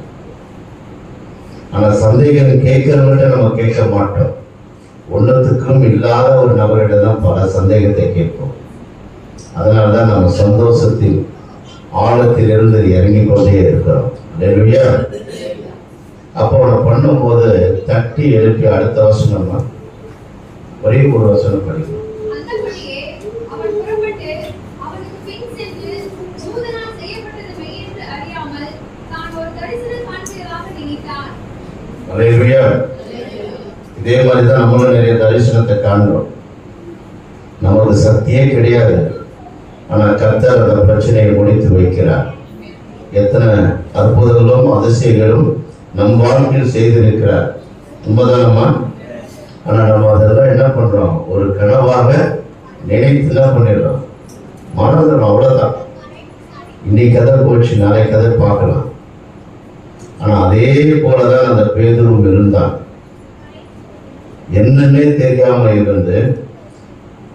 ஆனா சந்தேகம் கேட்கிறவங்கிட்ட நம்ம கேட்க மாட்டோம். ஒன்றுத்துக்கும் இல்லாத ஒரு நபரிடம் தான் பல சந்தேகத்தை கேட்போம். அதனால்தான் நம்ம சந்தோஷத்தின் ஆழத்திலிருந்து இறங்கி கொண்டே இருக்கிறோம். இல்லையா? அப்போ நான் பண்ணும்போது தட்டி எழுப்பி அடுத்த வசனமா ஒரே ஒரு வசனம் படிக்கும். இதே மாதிரிதான் நம்மளும் நிறைய தரிசனத்தை காண்கிறோம். நமக்கு சக்தியே கிடையாது, ஆனா கர்த்தர் அந்த பிரச்சனையை முடித்து வைக்கிறார். எத்தனை அற்புதங்களும் அதிசயங்களும் நம் வாழ்க்கையில் செய்திருக்கிறார். உண்மைதானம்மா? ஆனா நம்ம அதெல்லாம் என்ன பண்றோம்? ஒரு கனவாக நினைத்து தான் பண்ணிடுறோம், மறந்துடும். அவ்வளவுதான். இன்னைக்கு கதை போச்சு, நாளை கதை பார்க்கலாம். ஆனா அதே போலதான் அந்த பேதுருவும் இருந்தான். என்னன்னே தெரியாம இருந்து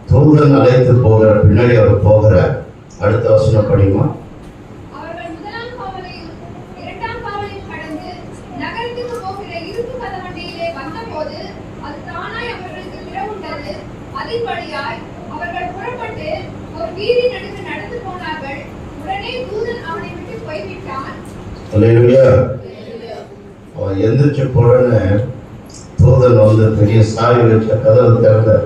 தூதன் அழைத்து போகிற பின்னாடி அவர் போகிறார். அடுத்த வசனம் படிமா. அவன் எந்திரிச்சு போறன்னு தூதன் வந்து பெரிய சாவி வச்ச கதவு திறந்தார்.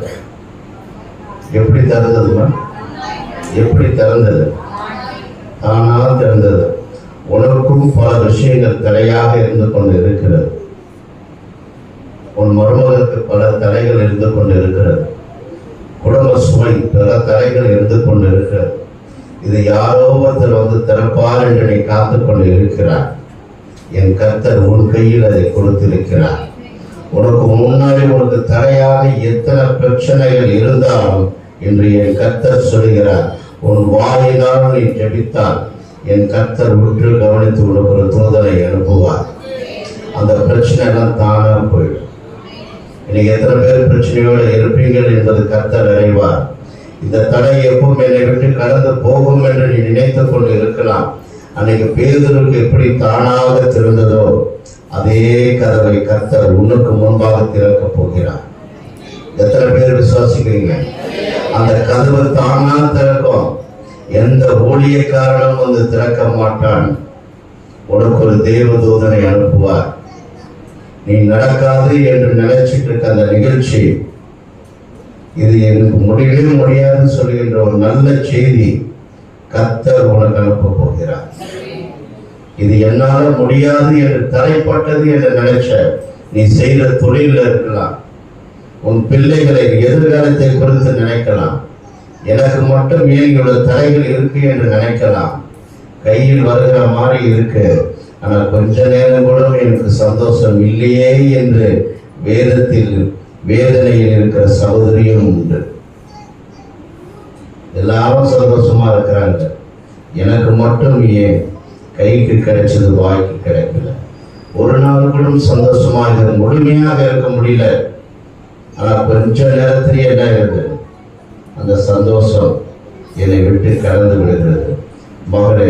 எப்படி திறந்ததுமா? எப்படி திறந்தது? தானா திறந்தது. உனக்கும் பல விஷயங்கள் தடையாக இருந்து கொண்டு இருக்கிறது. உன் மருமகளுக்கு பல தடைகள் இருந்து கொண்டு இருக்கிறது. குடும்ப சுமை பல தடைகள் இருந்து கொண்டு இருக்கிறது. இது யாரோ ஒருத்தர் வந்து திறப்பார் என்று நீ காத்து கொண்டு இருக்கிறார். என் கர்த்தர் உன் கையில் அதை கொடுத்திருக்கிறார். உனக்கு முன்னாடி உனக்கு தடையாக எத்தனை பிரச்சனைகள் இருந்தாலும் என்று என் கர்த்தர் சொல்கிறார், உன் வாயினால் நீ ஜெபித்தால் என் கர்த்தர் உற்று கவனித்து உனக்கு ஒரு தூதனை அனுப்புவார். அந்த பிரச்சனை எல்லாம் தானா போயிடும். இன்னைக்கு எத்தனை பேர் பிரச்சனையோடு இருப்பீங்கள் என்பது கர்த்தர் அறிவார். இந்த தடை எப்பவும் என்னை விட்டு கடந்து போகும் என்று நீ நினைத்துக் கொண்டு இருக்கலாம். அன்னைக்கு பேதுருக்கு எப்படி தானாக திறந்ததோ அதே கதவை கர்த்தர் உனக்கு முன்பாக திறக்க போகிறார். எத்தனை பேர் விசுவாசிக்கிறீங்க? அந்த கதவு தானா திறக்கும். எந்த ஊழியக்காரனும் வந்து திறக்க மாட்டான். உனக்கு ஒரு தேவதூதனை அனுப்புவார். நீ நடக்காது என்று நினைச்சிட்டு இருக்க அந்த நிகழ்ச்சி, இது எனக்கு முடியவே முடியாதுன்னு சொல்லுகின்ற ஒரு நல்ல செய்தி கர்த்தர் உனக்கு அனுப்ப போகிறார். இது என்னால முடியாது என்று தடைப்பட்டது என்று நினைச்ச நீ செய்த தொழில இருக்கலாம், உன் பிள்ளைகளை எதிர்காலத்தை குறித்து நினைக்கலாம், எனக்கு மட்டும் ஏன் இவ்வளவு தடைகள் இருக்கு என்று நினைக்கலாம். கையில் வருகிற மாதிரி இருக்கு, ஆனால் கொஞ்ச நேரம் கூட எனக்கு சந்தோஷம் இல்லையே என்று வேதத்தில் வேதனையில் இருக்கிற சகோதரியும் உண்டு. எல்லாரும் சந்தோஷமா இருக்கிறாங்க, எனக்கு மட்டும் ஏன் கைக்கு கிடைச்சது வாய்க்கு கிடைக்கல. ஒரு நாள் கூட சந்தோஷமா இருக்க முழுமையாக இருக்க முடியல. ஆனா கொஞ்ச நேரத்திலேயே என்ன இருக்கு, அந்த சந்தோஷம் என்னை விட்டு கடந்து விடுகிறது. மகளே,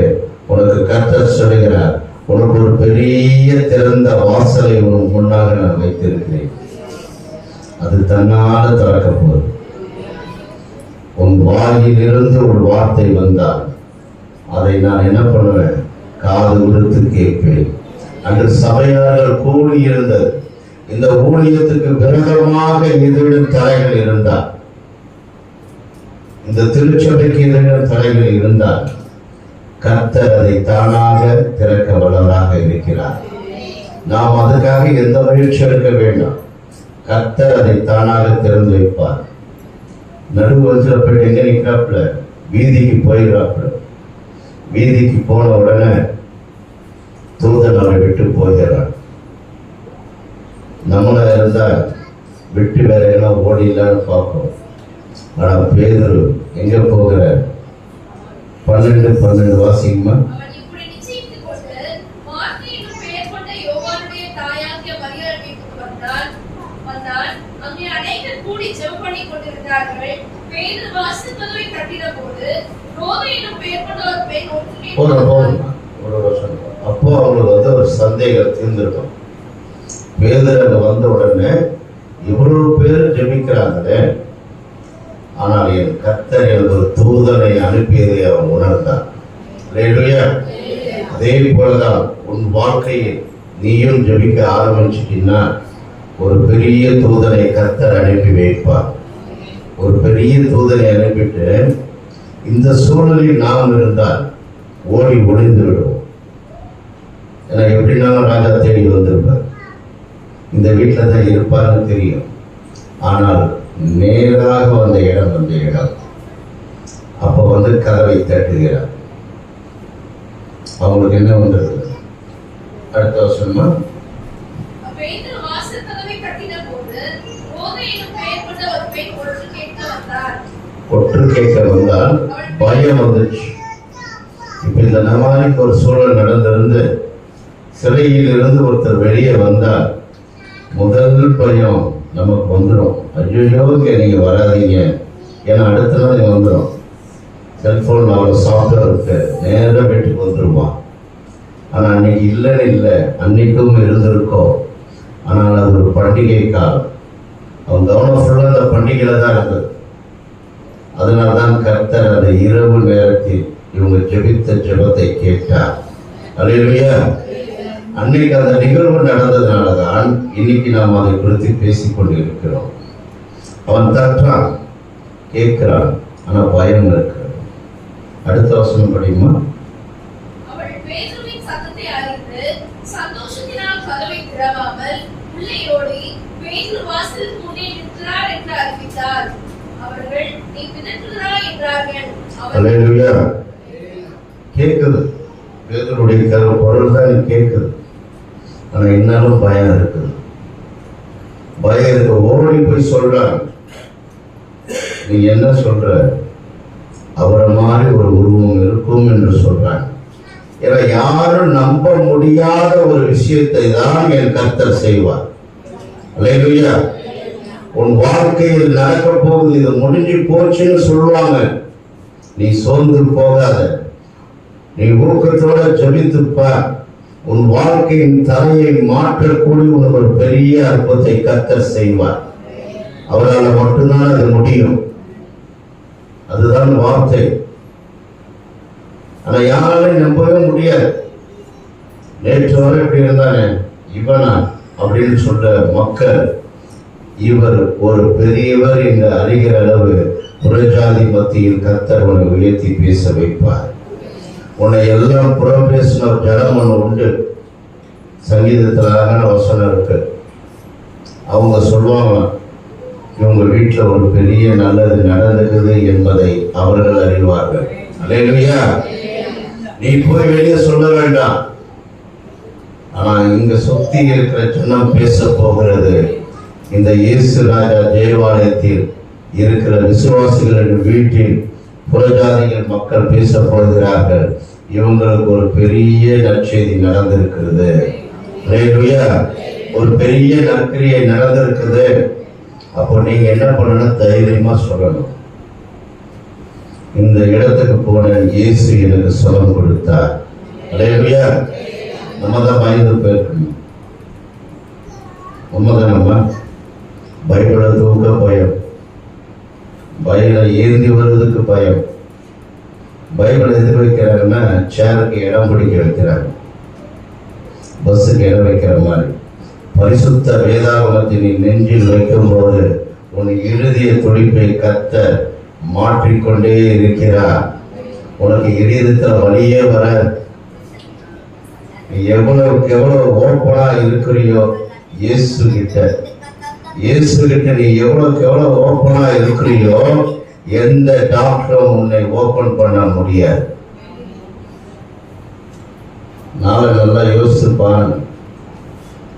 உனக்கு கர்த்தர் சொல்லுகிறார், உனக்கு ஒரு பெரிய திறந்த வாசலை உனக்கு முன்னாக நான் வைத்திருக்கிறேன். அது தன்னால திறக்க போகுது. உன் வாயிலிருந்து ஒரு வார்த்தை வந்தால் அதை நான் என்ன பண்ணுவேன்? காது கொடுத்து கேட்பேன். அன்று சபையார்கள் கூடி இருந்தது. இந்த ஊழியத்துக்கு விரோதமாக எதிரிடும் தடைகள் இருந்தால், இந்த திருச்சபைக்கு எதிரிடும் தடைகள் இருந்தால், கர்த்தர் அதை தானாக திறக்க வல்லவராக இருக்கிறார். நாம் அதுக்காக எந்த முயற்சி எடுக்க வேண்டாம். கர்த்தர் அதை தானாக திறந்து வைப்பார். நடுவத்தில் போய் எங்க நிற்கிறாப்புல? வீதிக்கு போயிடுறாப்புல. வீதிக்கு போன உடனே தூதன் அவரை விட்டு போகிறார். நம்மள இருந்தா விட்டு வேற எல்லாம் ஓடிடலான்னு பார்ப்போம். ஆனா பேதுரு எங்க போகிற? 12 வாசிக்குமா? அவன் இப்படி நிச்சயித்துக் கொண்டு மார்க்கு என்னும் பெயர் கொண்ட யோவானுடைய தாயாகிய மரியாள் வீட்டுக்கு வந்தான். அங்கே அநேகர் கூடி ஜெபம் பண்ணிக் கொண்டிருந்தார்கள். பேதுரு வாசல் கதவை தட்டினபோது ரோதை என்னும் பெயர் கொண்ட ஒரு பெண் அப்போ அவங்களுக்கு ஒரு சந்தேகம் தீர்ந்திருக்கும். பேதுரு வந்த உடனே இவ்வளவு பேர் ஜெபிக்கிறாங்களே, ஆனால் என் கர்த்தர் எனக்கு ஒரு தூதனை அனுப்பியதை அவன் உணர்ந்தான். அதே போலதான் உன் வாழ்க்கையில் நீயும் ஜெபிக்க ஆரம்பிச்சிட்டீங்கன்னா ஒரு பெரிய தூதனை கர்த்தர் அனுப்பி வைப்பார். ஒரு பெரிய தூதனை அனுப்பிட்டு இந்த சூழலில் நாம் இருந்தால் ஓடி ஒளிந்து விடுவோம். ஏன்னா எப்படினாலும் ராஜா தேடி வந்திருப்பார். இந்த வீட்டில் தான் இருப்பார்னு தெரியும். ஆனால் நேராக வந்த இடம் அப்போ கதவை தட்டுகிறார். அவங்களுக்கு என்ன வந்தது? அடுத்த வருஷமா ஒற்று கேட்க வந்தால் பயம் வந்துச்சு. இப்ப இந்த நமானிக்கு ஒரு சூழல் நடந்திருந்து சிறையில் இருந்து ஒருத்தர் வெளியே வந்தால் முதல் பயம் நமக்கு வந்துடும். ஐயோ நீங்க வராதீங்க, ஏன்னா அடுத்த நாள் நீங்க வந்துடும். செல்போன் அவ்வளோ சாஃப்ட்வேர் இருக்கு, நேராக வீட்டுக்கு வந்துடுவான். ஆனால் அன்னைக்கு இல்லைன்னு இல்லை, அன்னைக்கும் இருந்திருக்கோம். ஆனால் அது ஒரு பண்டிகை காலம். அவன் கவனம் ஃபுல்லாக அந்த பண்டிகையில தான் இருந்தது. அதனால தான் கர்த்தர் அந்த இரவு நேரத்தில் இவங்க ஜெபித்த ஜெபத்தை கேட்டார். அல்லேலூயா. அன்னைக்கு அந்த நிகழ்வு நடந்ததுனால தான் இன்னைக்கு நாம் அதை குறித்து பேசிக்கொண்டு இருக்கிறோம். அவன் தட்டான், கேட்கிறான், ஆனா பயம் இருக்கிறது. அடுத்த வசனம் படியுமா? அவள் பேதுருவின் சத்தத்தை அறிந்து சந்தோஷத்தினால் கதவை திறவாமல் உள்ளே ஓடி பேதுரு வாசலுக்கு முன்னே நிற்கிறார் என்று அறிவித்தார். அவர்கள் நீ பிதற்றுகிறாய் என்றார்கள். அல்லேலூயா. கேட்குது, பேதுருடைய பொருள் தான் கேட்குது. ஆனா இன்னும் பயம் இருக்குது. பயம் இருக்கு. ஓடி போய் சொல்றாங்க, நீ என்ன சொல்ற? அவரை மாதிரி ஒரு உருவம் இருக்கும் என்று சொல்றாங்க. ஏன்னா யாரும் நம்ப முடியாத ஒரு விஷயத்தை தான் என் கர்த்தர் செய்வார். அல்லேலூயா. உன் வாழ்க்கையில் நடக்க போகுது, இது முடிஞ்சு போச்சுன்னு சொல்லுவாங்க. நீ சோர்ந்து போகாத, நீ ஊக்கத்தோட ஜெபித்துப்பார். உன் வாழ்க்கையின் தலையை மாற்றக்கூடிய உனக்கு ஒரு பெரிய அற்புதத்தை கர்த்தர் செய்வார். அவரால் மட்டும்தான் அது முடியும். அதுதான் வார்த்தை. ஆனா யாராலையும் நம்பவே முடியாது. நேற்று வரை எப்படி இருந்தானே இவனா அப்படின்னு சொல்ற மக்கள், இவர் ஒரு பெரியவர் என்று அறிகிற அளவு புறஜாதி மத்தியில் கர்த்தர் உன்னை உயர்த்தி பேச வைப்பார். உன்னை எல்லாம் புறம் பேசின ஒரு ஜனம் ஒன்று உண்டு. சங்கீதத்தில் அழகான வசனம் இருக்கு. அவங்க சொல்லுவாங்க, இவங்க வீட்டில் ஒரு பெரிய நல்லது நடந்துக்குது என்பதை அவர்கள் அறிவார்கள். அல்லேலூயா. நீ போய் வெளியே சொல்ல வேண்டாம். ஆனா இங்க சுத்தி இருக்கிற ஜனம் பேச போகிறது. இந்த இயேசு ராஜா தேவாலயத்தில் இருக்கிற விசுவாசிகளின் வீட்டில் புறஜாதிகள் மக்கள் பேச போகிறார்கள். இவங்களுக்கு ஒரு பெரிய நற்செய்தி நடந்திருக்கிறது. அல்லேலூயா. ஒரு பெரிய நற்கிரியை நடந்திருக்குது. அப்போ நீங்க என்ன பண்ணணும்? தைரியமா சொல்லணும், இந்த இடத்துக்கு போன இயேசு எனக்கு சுகம் கொடுத்தார். அல்லேலூயா. நம்ம தான் பயந்து போயிருக்கணும். நம்ம பைபிளை தூக்க பயம், பைபிளை ஏந்தி வருவதற்கு பயம். பைபிள் எதுக்கு வைக்கிறாங்கன்னா சேருக்கு இடம் பிடிக்க வைக்கிறாங்க, பஸ்ஸுக்கு இடம் வைக்கிற மாதிரி. பரிசுத்த வேதாகமத்தை நீ நெஞ்சில் வைக்கும்போது உன் இறுதிய துடிப்பை கர்த்தர் மாற்றிக்கொண்டே இருக்கிறார். உனக்கு இதயத்தில் வழியே வர நீ எவ்வளவுக்கு எவ்வளவு ஓப்பனா இருக்கிறியோ இயேசு கிட்ட நீ எவ்வளவுக்கு எவ்வளவு ஓப்பனா இருக்கிறியோ எந்த டாக்டரும் உன்னை ஓப்பன் பண்ண முடியாது. நாளை நல்லா யோசிச்சுப்பான்.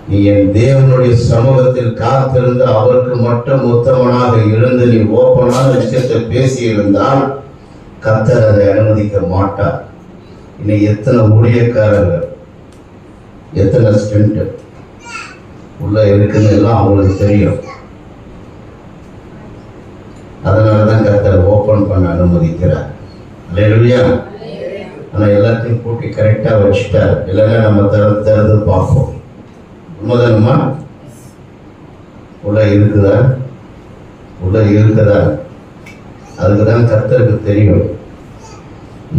நீ என் தேவனுடைய சமூகத்தில் காத்திருந்து அவருக்கு மட்டும் உத்தமனாக இருந்து நீ ஓப்பனான விஷயத்தை பேசி இருந்தால் கர்த்தர் அதை அனுமதிக்க மாட்டார். இன்னைக்கு எத்தனை ஊழியக்காரர்கள், எத்தனை ஸ்டெண்ட் உள்ள இருக்குன்னு எல்லாம் அவங்களுக்கு தெரியும். அதனாலதான் கர்த்தர் ஓப்பன் பண்ண அனுமதிக்கிறார். அல்லேலூயா. ஆனா எல்லாத்தையும் கூட்டி கரெக்டா வச்சுட்டார். இல்லைன்னா நம்ம திறந்து பார்ப்போம். உண்மைதானம்மா? உள்ள இருக்குதா? அதுக்குதான் கர்த்தருக்கு தெரியும்.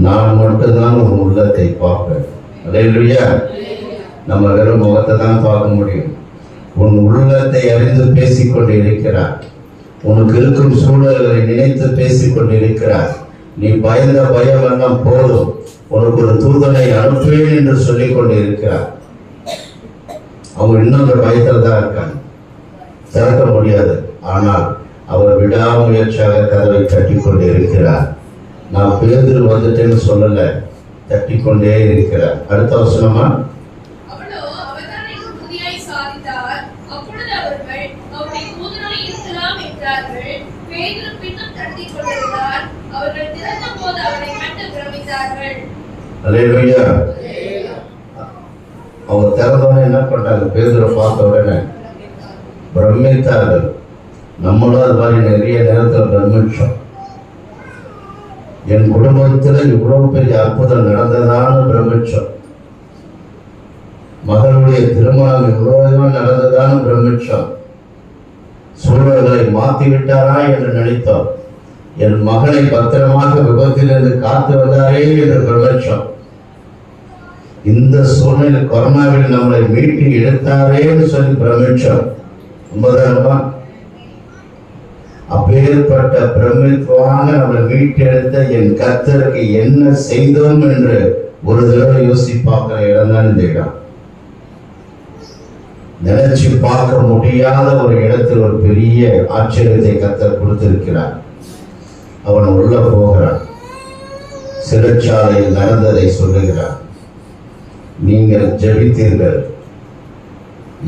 நான் மட்டும்தான் உன் உள்ளத்தை பார்ப்பேன். அல்லேலூயா. நம்ம வெறும் முகத்தை தான் பார்க்க முடியும். உன் உள்ளத்தை அறிந்து பேசிக்கொண்டு இருக்கிறார். உனக்கு இருக்கும் சூழல்களை நினைத்து பேசிக்கொண்டு இருக்கிறார். நீ பயந்த பயம் எல்லாம் போதும், உனக்கு ஒரு தூதனை அனுப்புவேன் என்று சொல்லிக் கொண்டு இருக்கிறார். அவங்க இன்னொரு பயத்தில் தான் இருக்காங்க, திறக்க முடியாது. ஆனால் அவர் விடாமுயற்சியாக கதவை தட்டிக்கொண்டு இருக்கிறார். நான் பேதுரு வந்துட்டேன்னு சொல்லல, தட்டிக்கொண்டே இருக்கிறார். அடுத்த வசனமா, அல்லேலூயா. அவங்க திறந்தவனே என்ன பண்ணாங்க? பேதுரை பார்த்த உடனே பிரமித்தார்கள். நம்மளும் அது மாதிரி நிறைய நேரத்தில் பிரமிச்சோம். என் குடும்பத்தில் இவ்வளவு பெரிய அற்புதம் நடந்ததான்னு பிரமிச்சோம். மகளுடைய திருமணம் இவ்வளவு நடந்ததான்னு பிரமிச்சோம். சூழல்களை மாற்றி விட்டாரா என்று நினைத்தோம். என் மகனை பத்திரமாக விபத்திலிருந்து காத்து வந்தாரே என்று பிரமிச்சோம். இந்த சூழ்நிலை கொரோனாவில் நம்மளை மீட்டி எடுத்தாரேன்னு சொல்லி பிரமிச்சோம். உண்மைதானமா? அப்பேற்பட்ட பிரமிப்பாக நம்மளை மீட்டெடுத்த என் கர்த்தருக்கு என்ன செய்தோம் என்று ஒரு தடவை யோசி பார்க்கிற இடம் தான் இந்த இடம். நினைச்சு பார்க்க முடியாத ஒரு இடத்தில் ஒரு பெரிய ஆச்சரியத்தை கர்த்தர் கொடுத்திருக்கிறார். அவன் உள்ள போகிறான். சிறைச்சாலையில் நடந்ததை சொல்லுகிறான். நீங்கள் ஜெபித்தீர்கள்,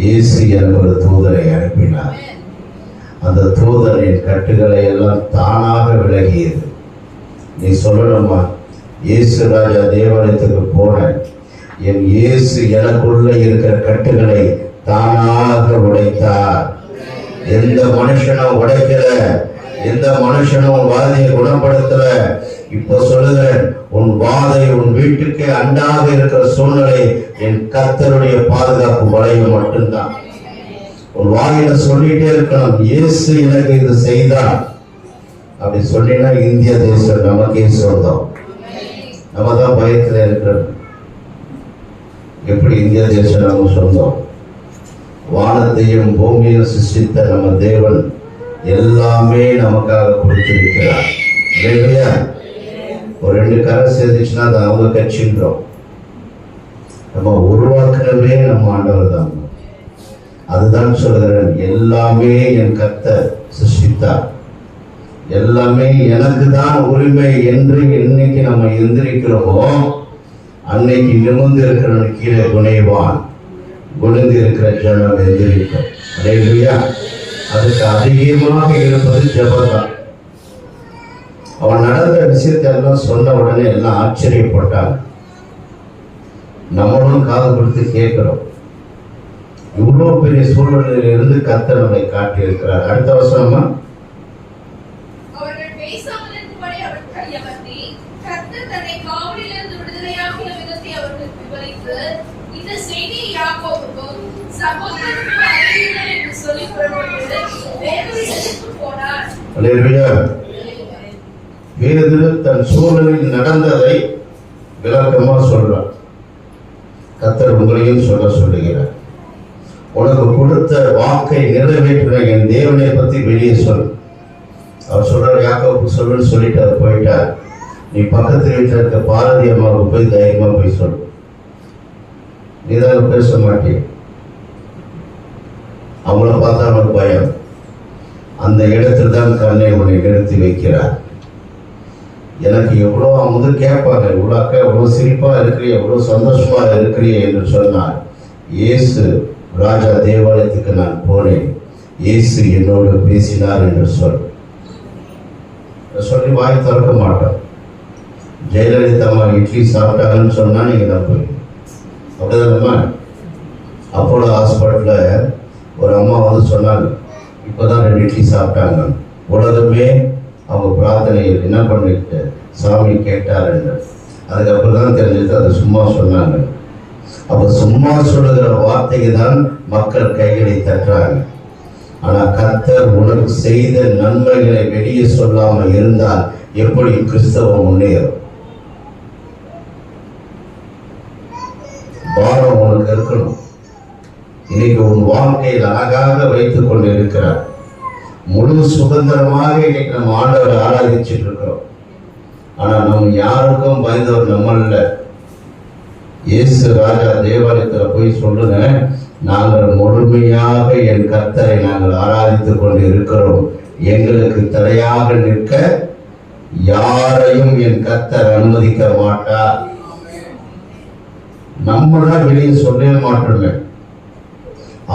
இயேசு என்ற ஒரு தூதரை அனுப்பினார். அந்த தூதரின் கட்டுகளை எல்லாம் தானாக விலகியது. நீ சொல்லணுமா? இயேசு ராஜா தேவாலயத்துக்கு போனேன், என் இயேசு எனக்குள்ள இருக்கிற கட்டுகளை தானாக உடைத்தார். எந்த மனுஷனும் உடைக்கல, எந்த மனுஷனும் வாதையை குணப்படுத்தல. இப்போ சொல்லுகிறேன், உன் வாதை உன் வீட்டுக்கு அண்டாக இருக்கிற சூழ்நிலை என் கர்த்தருடைய பாதுகாப்பு வளைவு மட்டும்தான். உன் வாயில சொல்லிட்டே இருக்கணும், இயேசு எனக்கு இது செய்தார். அப்படி சொன்னா இந்திய தேசம் நமக்கே சொந்தம். நம்ம தான் பயத்துல இருக்கிறோம். எப்படி இந்திய தேசம் நமக்கு சொந்தம்? வானத்தையும் பூமியையும் சிருஷ்டித்த நம்ம தேவன் எல்லாமே நமக்காக கொடுத்திருக்கிறார். இல்லையா? ஒரு 2 கரை சேர்ந்துச்சுன்னா அது அவங்க கட்சின்றோம். நம்ம உருவாக்குறவே நம்ம ஆண்டவர் தான். அதுதான் சொல்கிறேன், எல்லாமே என் கர்த்தர் சிருஷ்டித்தார், எல்லாமே எனக்கு தான் உரிமை என்று என்னைக்கு நம்ம எந்திரிக்கிறோமோ அன்னைக்கு நிமிர்ந்து இருக்கிறவன் கீழே குனைவான், குனிந்து இருக்கிற ஜனம் எந்திரிக்கும். அல்லேலூயா. அதுக்கு அதிகமாக இருப்பது ஜெபம். அவன் நடந்த விஷயத்தை எல்லாம் சொன்ன உடனே எல்லாம் ஆச்சரியப்பட்டாங்க. நம்மளும் காது கொடுத்து கேட்கிறோம். இவ்வளவு பெரிய சூழ்நிலையில இருந்து கர்த்தர் நம்மை காட்டி இருக்கிறார். அடுத்த வசனமா, அவர்கள் பேசாமல் இருக்கும்படி அவர் கையமர்த்தி கர்த்தர் தன்னை காவலிலிருந்து விடுதலையாக்கிய விதத்தை அவர்களுக்கு விவரித்து இந்த செய்தியை யாக்கோபுக்கும் சகோதரருக்கும் அறிவியுங்கள் என்று சொல்லி புறப்பட்டு வேறொரு இடத்துக்கு போனார். அல்லேலூயா. பேதுரு தன் சூழலில் நடந்ததை விளக்கமா சொல்றார். கர்த்தர் உங்களையும் சொல்லுகிறார். உனக்கு கொடுத்த வாக்கை நிறைவேற்ற என் தேவனை பத்தி வெளியே சொல். அவர் சொல்றார், யாக்கோபு சொல்லுன்னு சொல்லிட்டு அவர் போயிட்டார். நீ பக்கத்து வீட்டில் இருக்க பாரதி அம்மாவுக்கு போய் தைரியமா போய் சொல்லு. நீதான் பேச மாட்டேன். அவங்கள பார்த்தா அவனுக்கு பயம். அந்த இடத்தில் தான் கண்ணை உன்னை நிறுத்தி வைக்கிறார். எனக்கு எவ்வளோ அவங்க கேட்பாங்க, இவ்வளோ அக்கா எவ்வளோ சிரிப்பா இருக்கிறிய, எவ்வளோ சந்தோஷமா இருக்கிறிய என்று சொன்னார். இயேசு ராஜா தேவாலயத்துக்கு நான் போனேன், இயேசு என்னோடு பேசினார் என்று சொல்லி வாய் திறக்க மாட்டோம். ஜெயலலிதா அம்மா இட்லி சாப்பிட்டாங்கன்னு சொன்னா நீங்க நம்புவீங்க. அப்படிதானம்மா? அப்போலோ ஹாஸ்பிட்டலில் ஒரு அம்மா வந்து சொன்னாங்க, இப்போதான் 2 இட்லி சாப்பிட்டாங்க. உலகமே அவங்க பிரார்த்தனையில் என்ன பண்ணிட்டு சாமி கேட்டார் என்று. அதுக்கப்புறம் தான் தெரிஞ்சது அதை சும்மா சொன்னாங்க. அப்போ சும்மா சொல்லுகிற வார்த்தைக்கு தான் மக்கள் கைகளை தட்டுறாங்க. ஆனால் கர்த்தர் உனக்கு செய்த நன்மைகளை வெளியே சொல்லாமல் இருந்தால் எப்படி கிறிஸ்தவம் முன்னேறும்? பாரம் உனக்கு இருக்கணும். இன்னைக்கு உன் வாழ்க்கையில் அழகாக வைத்துக் கொண்டு இருக்கிறார். முழு சுதந்திரமாக இன்னைக்கு நம்ம ஆண்டவரை ஆராதிச்சுட்டு இருக்கிறோம். ஆனா நம்ம யாருக்கும் பயந்தவர் நம்மள. இயேசு ராஜா தேவாலயத்துல போய் சொல்லுங்க, நாங்கள் முழுமையாக என் கர்த்தரை நாங்கள் ஆராதித்துக் கொண்டு இருக்கிறோம். எங்களுக்கு தடையாக நிற்க யாரையும் என் கர்த்தர் அனுமதிக்க மாட்டார். நம்மளாம் வெளியே சொல்லவே மாட்டோமே.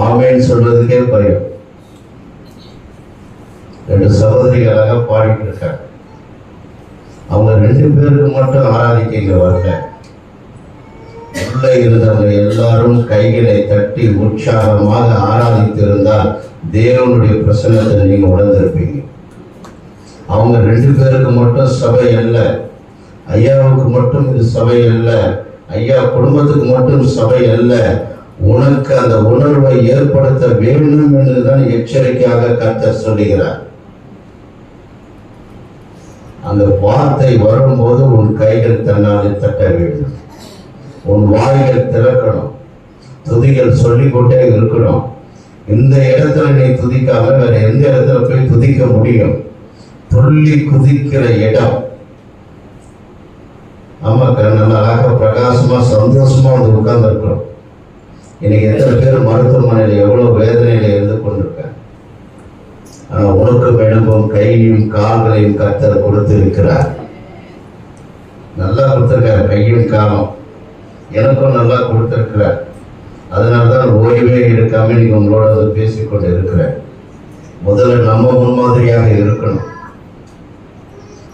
ஆமேன்னு சொல்றதுக்கே பயம். 2 சகோதரிகளாக பாடிட்டு இருக்காங்க. அவங்க 2 பேருக்கு மட்டும் ஆராதிக்க வரல. உள்ள இருந்தவங்க எல்லாரும் கைகளை தட்டி உற்சாகமாக ஆராதித்திருந்தால் தேவனுடைய பிரசன்னத்தை நீங்க உணர்ந்திருப்பீங்க. அவங்க 2 பேருக்கு மட்டும் சபை அல்ல, ஐயாவுக்கு மட்டும் இது சபை அல்ல, ஐயா குடும்பத்துக்கு மட்டும் சபை அல்ல, உனக்கு அந்த உணர்வை ஏற்படுத்த வேண்டும் என்றுதான் எச்சரிக்கையாக கர்த்தர் சொல்லுகிறார். அந்த வார்த்தை வரும்போது உன் கைகள் தன்னாலே தட்ட வேண்டும், உன் வாய்கள் திறக்கணும், துதிகள் சொல்லிக்கொண்டே இருக்கணும். இந்த இடத்துல நீ துதிக்காம வேற எந்த இடத்துல போய் துதிக்க முடியும்? துள்ளி குதிக்கிற இடம். ஆமாக்கா, நல்ல அழகா பிரகாசமா சந்தோஷமா வந்து உட்கார்ந்து இருக்கிறோம். இன்னைக்கு எத்தனை பேர் மருத்துவமனையில் எவ்வளவு வேதனையில இருந்து கொண்டிருக்காங்க. ஆனா உனக்கும் எனக்கும் கையும் கால்களையும் கர்த்தர் கொடுத்து இருக்கிறார். நல்லா கொடுத்திருக்காரு, கையும் காலம் எனக்கும் நல்லா கொடுத்திருக்கிறார். அதனால்தான் ஓய்வே எடுக்காம நீங்க உங்களோட வந்து பேசிக்கொண்டு இருக்கிறேன். முதல்ல நம்ம முன்மாதிரியாக இருக்கணும்.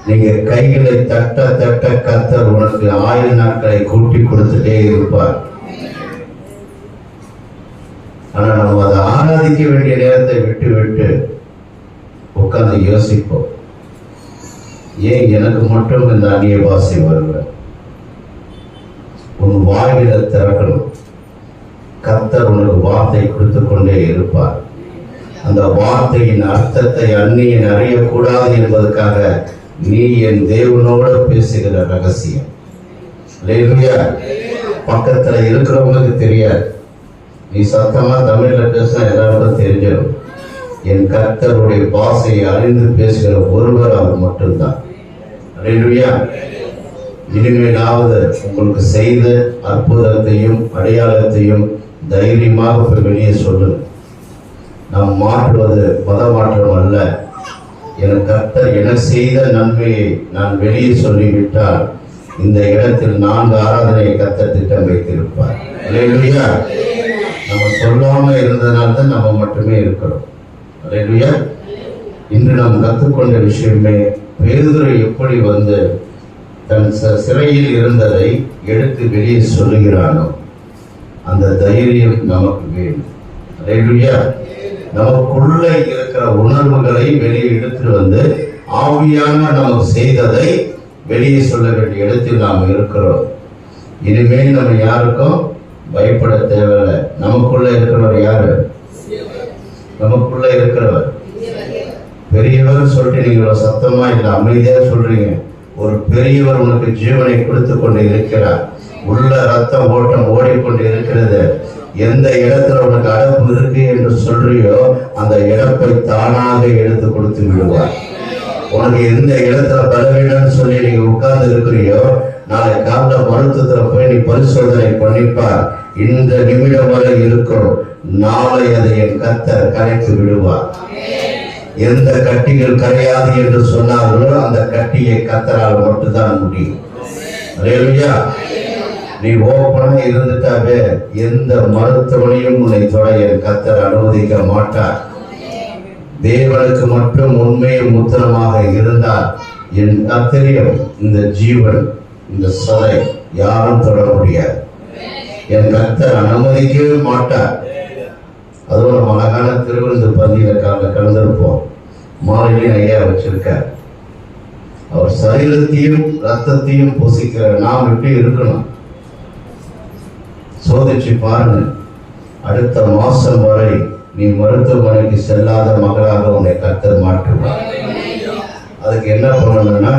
நீங்க கைகளை தட்ட தட்ட கர்த்தர் உனக்கு 1000 நாட்களை கூட்டி கொடுத்துட்டே இருப்பார். ஆனா நம்ம அதை ஆராதிக்க வேண்டிய நேரத்தை விட்டு விட்டு உட்கார்ந்து யோசிப்போம், ஏன் எனக்கு மட்டும் இந்த அந்நிய பாஷை வருவ? உன் வாயில திறக்கணும். கர்த்தர் உனக்கு வார்த்தை கொடுத்து கொண்டே இருப்பார். அந்த வார்த்தையின் அர்த்தத்தை அந்நியன் அறியக்கூடாது என்பதற்காக நீ என் தேவனோட பேசுகிற ரகசியம். பக்கத்துல இருக்கிறவங்களுக்கு தெரியாது. நீ சத்தமா தமிழ்ல பேசினா எல்லாருக்கும் தெரிஞ்சிடும். என் கர்த்தருடைய பாஷையை அறிந்து பேசுகிற ஒருவர் அவர் மட்டும்தான். இனிமேலாவது உங்களுக்கு செய்த அற்புதத்தையும் அடையாளத்தையும் தைரியமாக வெளியே சொல்லுங்க. நாம் மாற்றுவது மத மாற்றம் அல்ல. என் கர்த்தர் என செய்த நன்மையை நான் வெளியே சொல்லிவிட்டால் இந்த இடத்தில் 4 ஆராதனை கர்த்தர் திட்டம் வைத்திருப்பார். அல்லேலூயா. நம்ம சொல்லாம இருந்ததுனால்தான் நம்ம மட்டுமே இருக்கிறோம். அல்லேலூயா. இன்று நாம் கற்றுக்கொண்ட விஷயமே, பேதுரு எப்படி வந்து தன் சிறையில் இருந்ததை எடுத்து வெளியே சொல்லுகிறானோ அந்த தைரியம் நமக்கு வேணும். அல்லேலூயா. நமக்குள்ள இருக்கிற உணர்வுகளை வெளியே எடுத்து வந்து ஆவியான நமக்கு செய்ததை வெளியே சொல்ல வேண்டிய இடத்தில் நாம் இருக்கிறோம். இனிமேல் நம்ம யாருக்கும் பயப்பட தேவையில்லை. நமக்குள்ள இருக்கிறவர் யாரு? நமக்குள்ள இருக்கிறவர் பெரியவர் சொல்லிட்டு நீங்க சத்தமா இல்லை, அமைதியா சொல்றீங்க. ஒரு பெரியவர் உனக்கு ஜீவனை கொடுத்து கொண்டு இருக்கிறார். உள்ள ரத்த ஓட்டம் ஓடிக்கொண்டு இருக்கிறது. எந்த இடத்துல உனக்கு அடப்பு இருக்கு என்று சொல்றியோ அந்த இடத்தை தானாக எடுத்து கொடுத்து விடுவார். உனக்கு எந்த இடத்துல பலவீனம்னு சொல்லி நீங்க உட்கார்ந்து இருக்கிறியோ, நாளை காலைல மருத்துவத்துல போய் நீ பரிசோதனை பண்ணிப்பார். இந்த நிமிடம் வரை இருக்கும், நாளை அதை என் கர்த்தர் கரைத்து விடுவார். எந்த கட்டிகள் கரையாது என்று சொன்னார்களோ அந்த கட்டியை கர்த்தரால் மட்டும்தான் முடியும். அல்லேலூயா. நீ ஓப்பனா இருந்துட்டாவே எந்த மருத்துவனையும் உன்னை தொட என் கர்த்தர் அனுமதிக்க மாட்டார். தேவனுக்கு மட்டும் உண்மையும் முத்திரமாக இருந்தால் என் கர்த்தரையும் இந்த ஜீவன் இந்த சதை யாரும் தொட முடியாது. என் கர்த்தர் அனுமதிக்கவே மாட்டார். அதுவும் நம்ம அழகான திருவிருந்து பந்தியில கலந்திருப்போம். மாலையிலையும் ஐயா வச்சிருக்கார். அவர் சரீரத்தையும் ரத்தத்தையும் புசிக்கிற நாம் எப்படி இருக்கணும் சோதிச்சு பாருங்க. அடுத்த மாசம் வரை நீ மருத்துவமனைக்கு செல்லாத மகளாக உன்னை கர்த்தர் மாற்றுவார். அதுக்கு என்ன பண்ணணும்னா,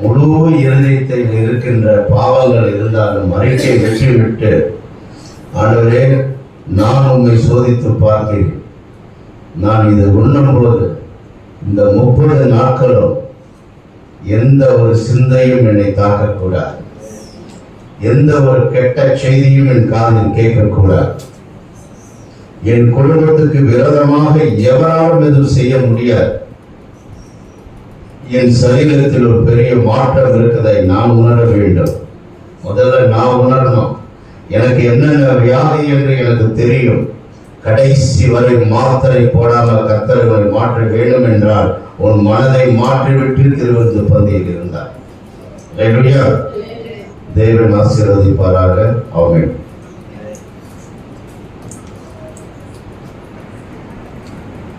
முழு இருதயத்தில் இருக்கின்ற பாவங்கள் இருந்தாலும் அறிக்கை வெற்றி விட்டு, ஆண்டவரே நான் உண்மை சோதித்து பார்க்கிறேன். நான் இது உண்ணும் போது இந்த 30 நாட்களும் எந்த ஒரு சிந்தையும் என்னை தாக்கக்கூடாது. எந்த ஒரு கெட்ட செய்தியும் என் காதில் கேட்கக்கூடாது. என் குடும்பத்துக்கு விரோதமாக எவராலும் எதுவும் செய்ய முடியாது. என் சரீரத்தில் ஒரு பெரிய மாற்றம் இருக்கிறதை நான் உணர வேண்டும். முதல்ல நான் உணரணும். எனக்கு என்னென்ன வியாதி என்று எனக்கு தெரியும். கடைசி வரை மாத்திரை போடாமல் கர்த்தரை மாற்ற வேண்டும் என்றால் உன் மனதை மாற்றிவிட்டு திருவிருந்து பந்தியில் இருந்தார். தேவன் ஆசீர்வதிப்பாராக. ஆமென்.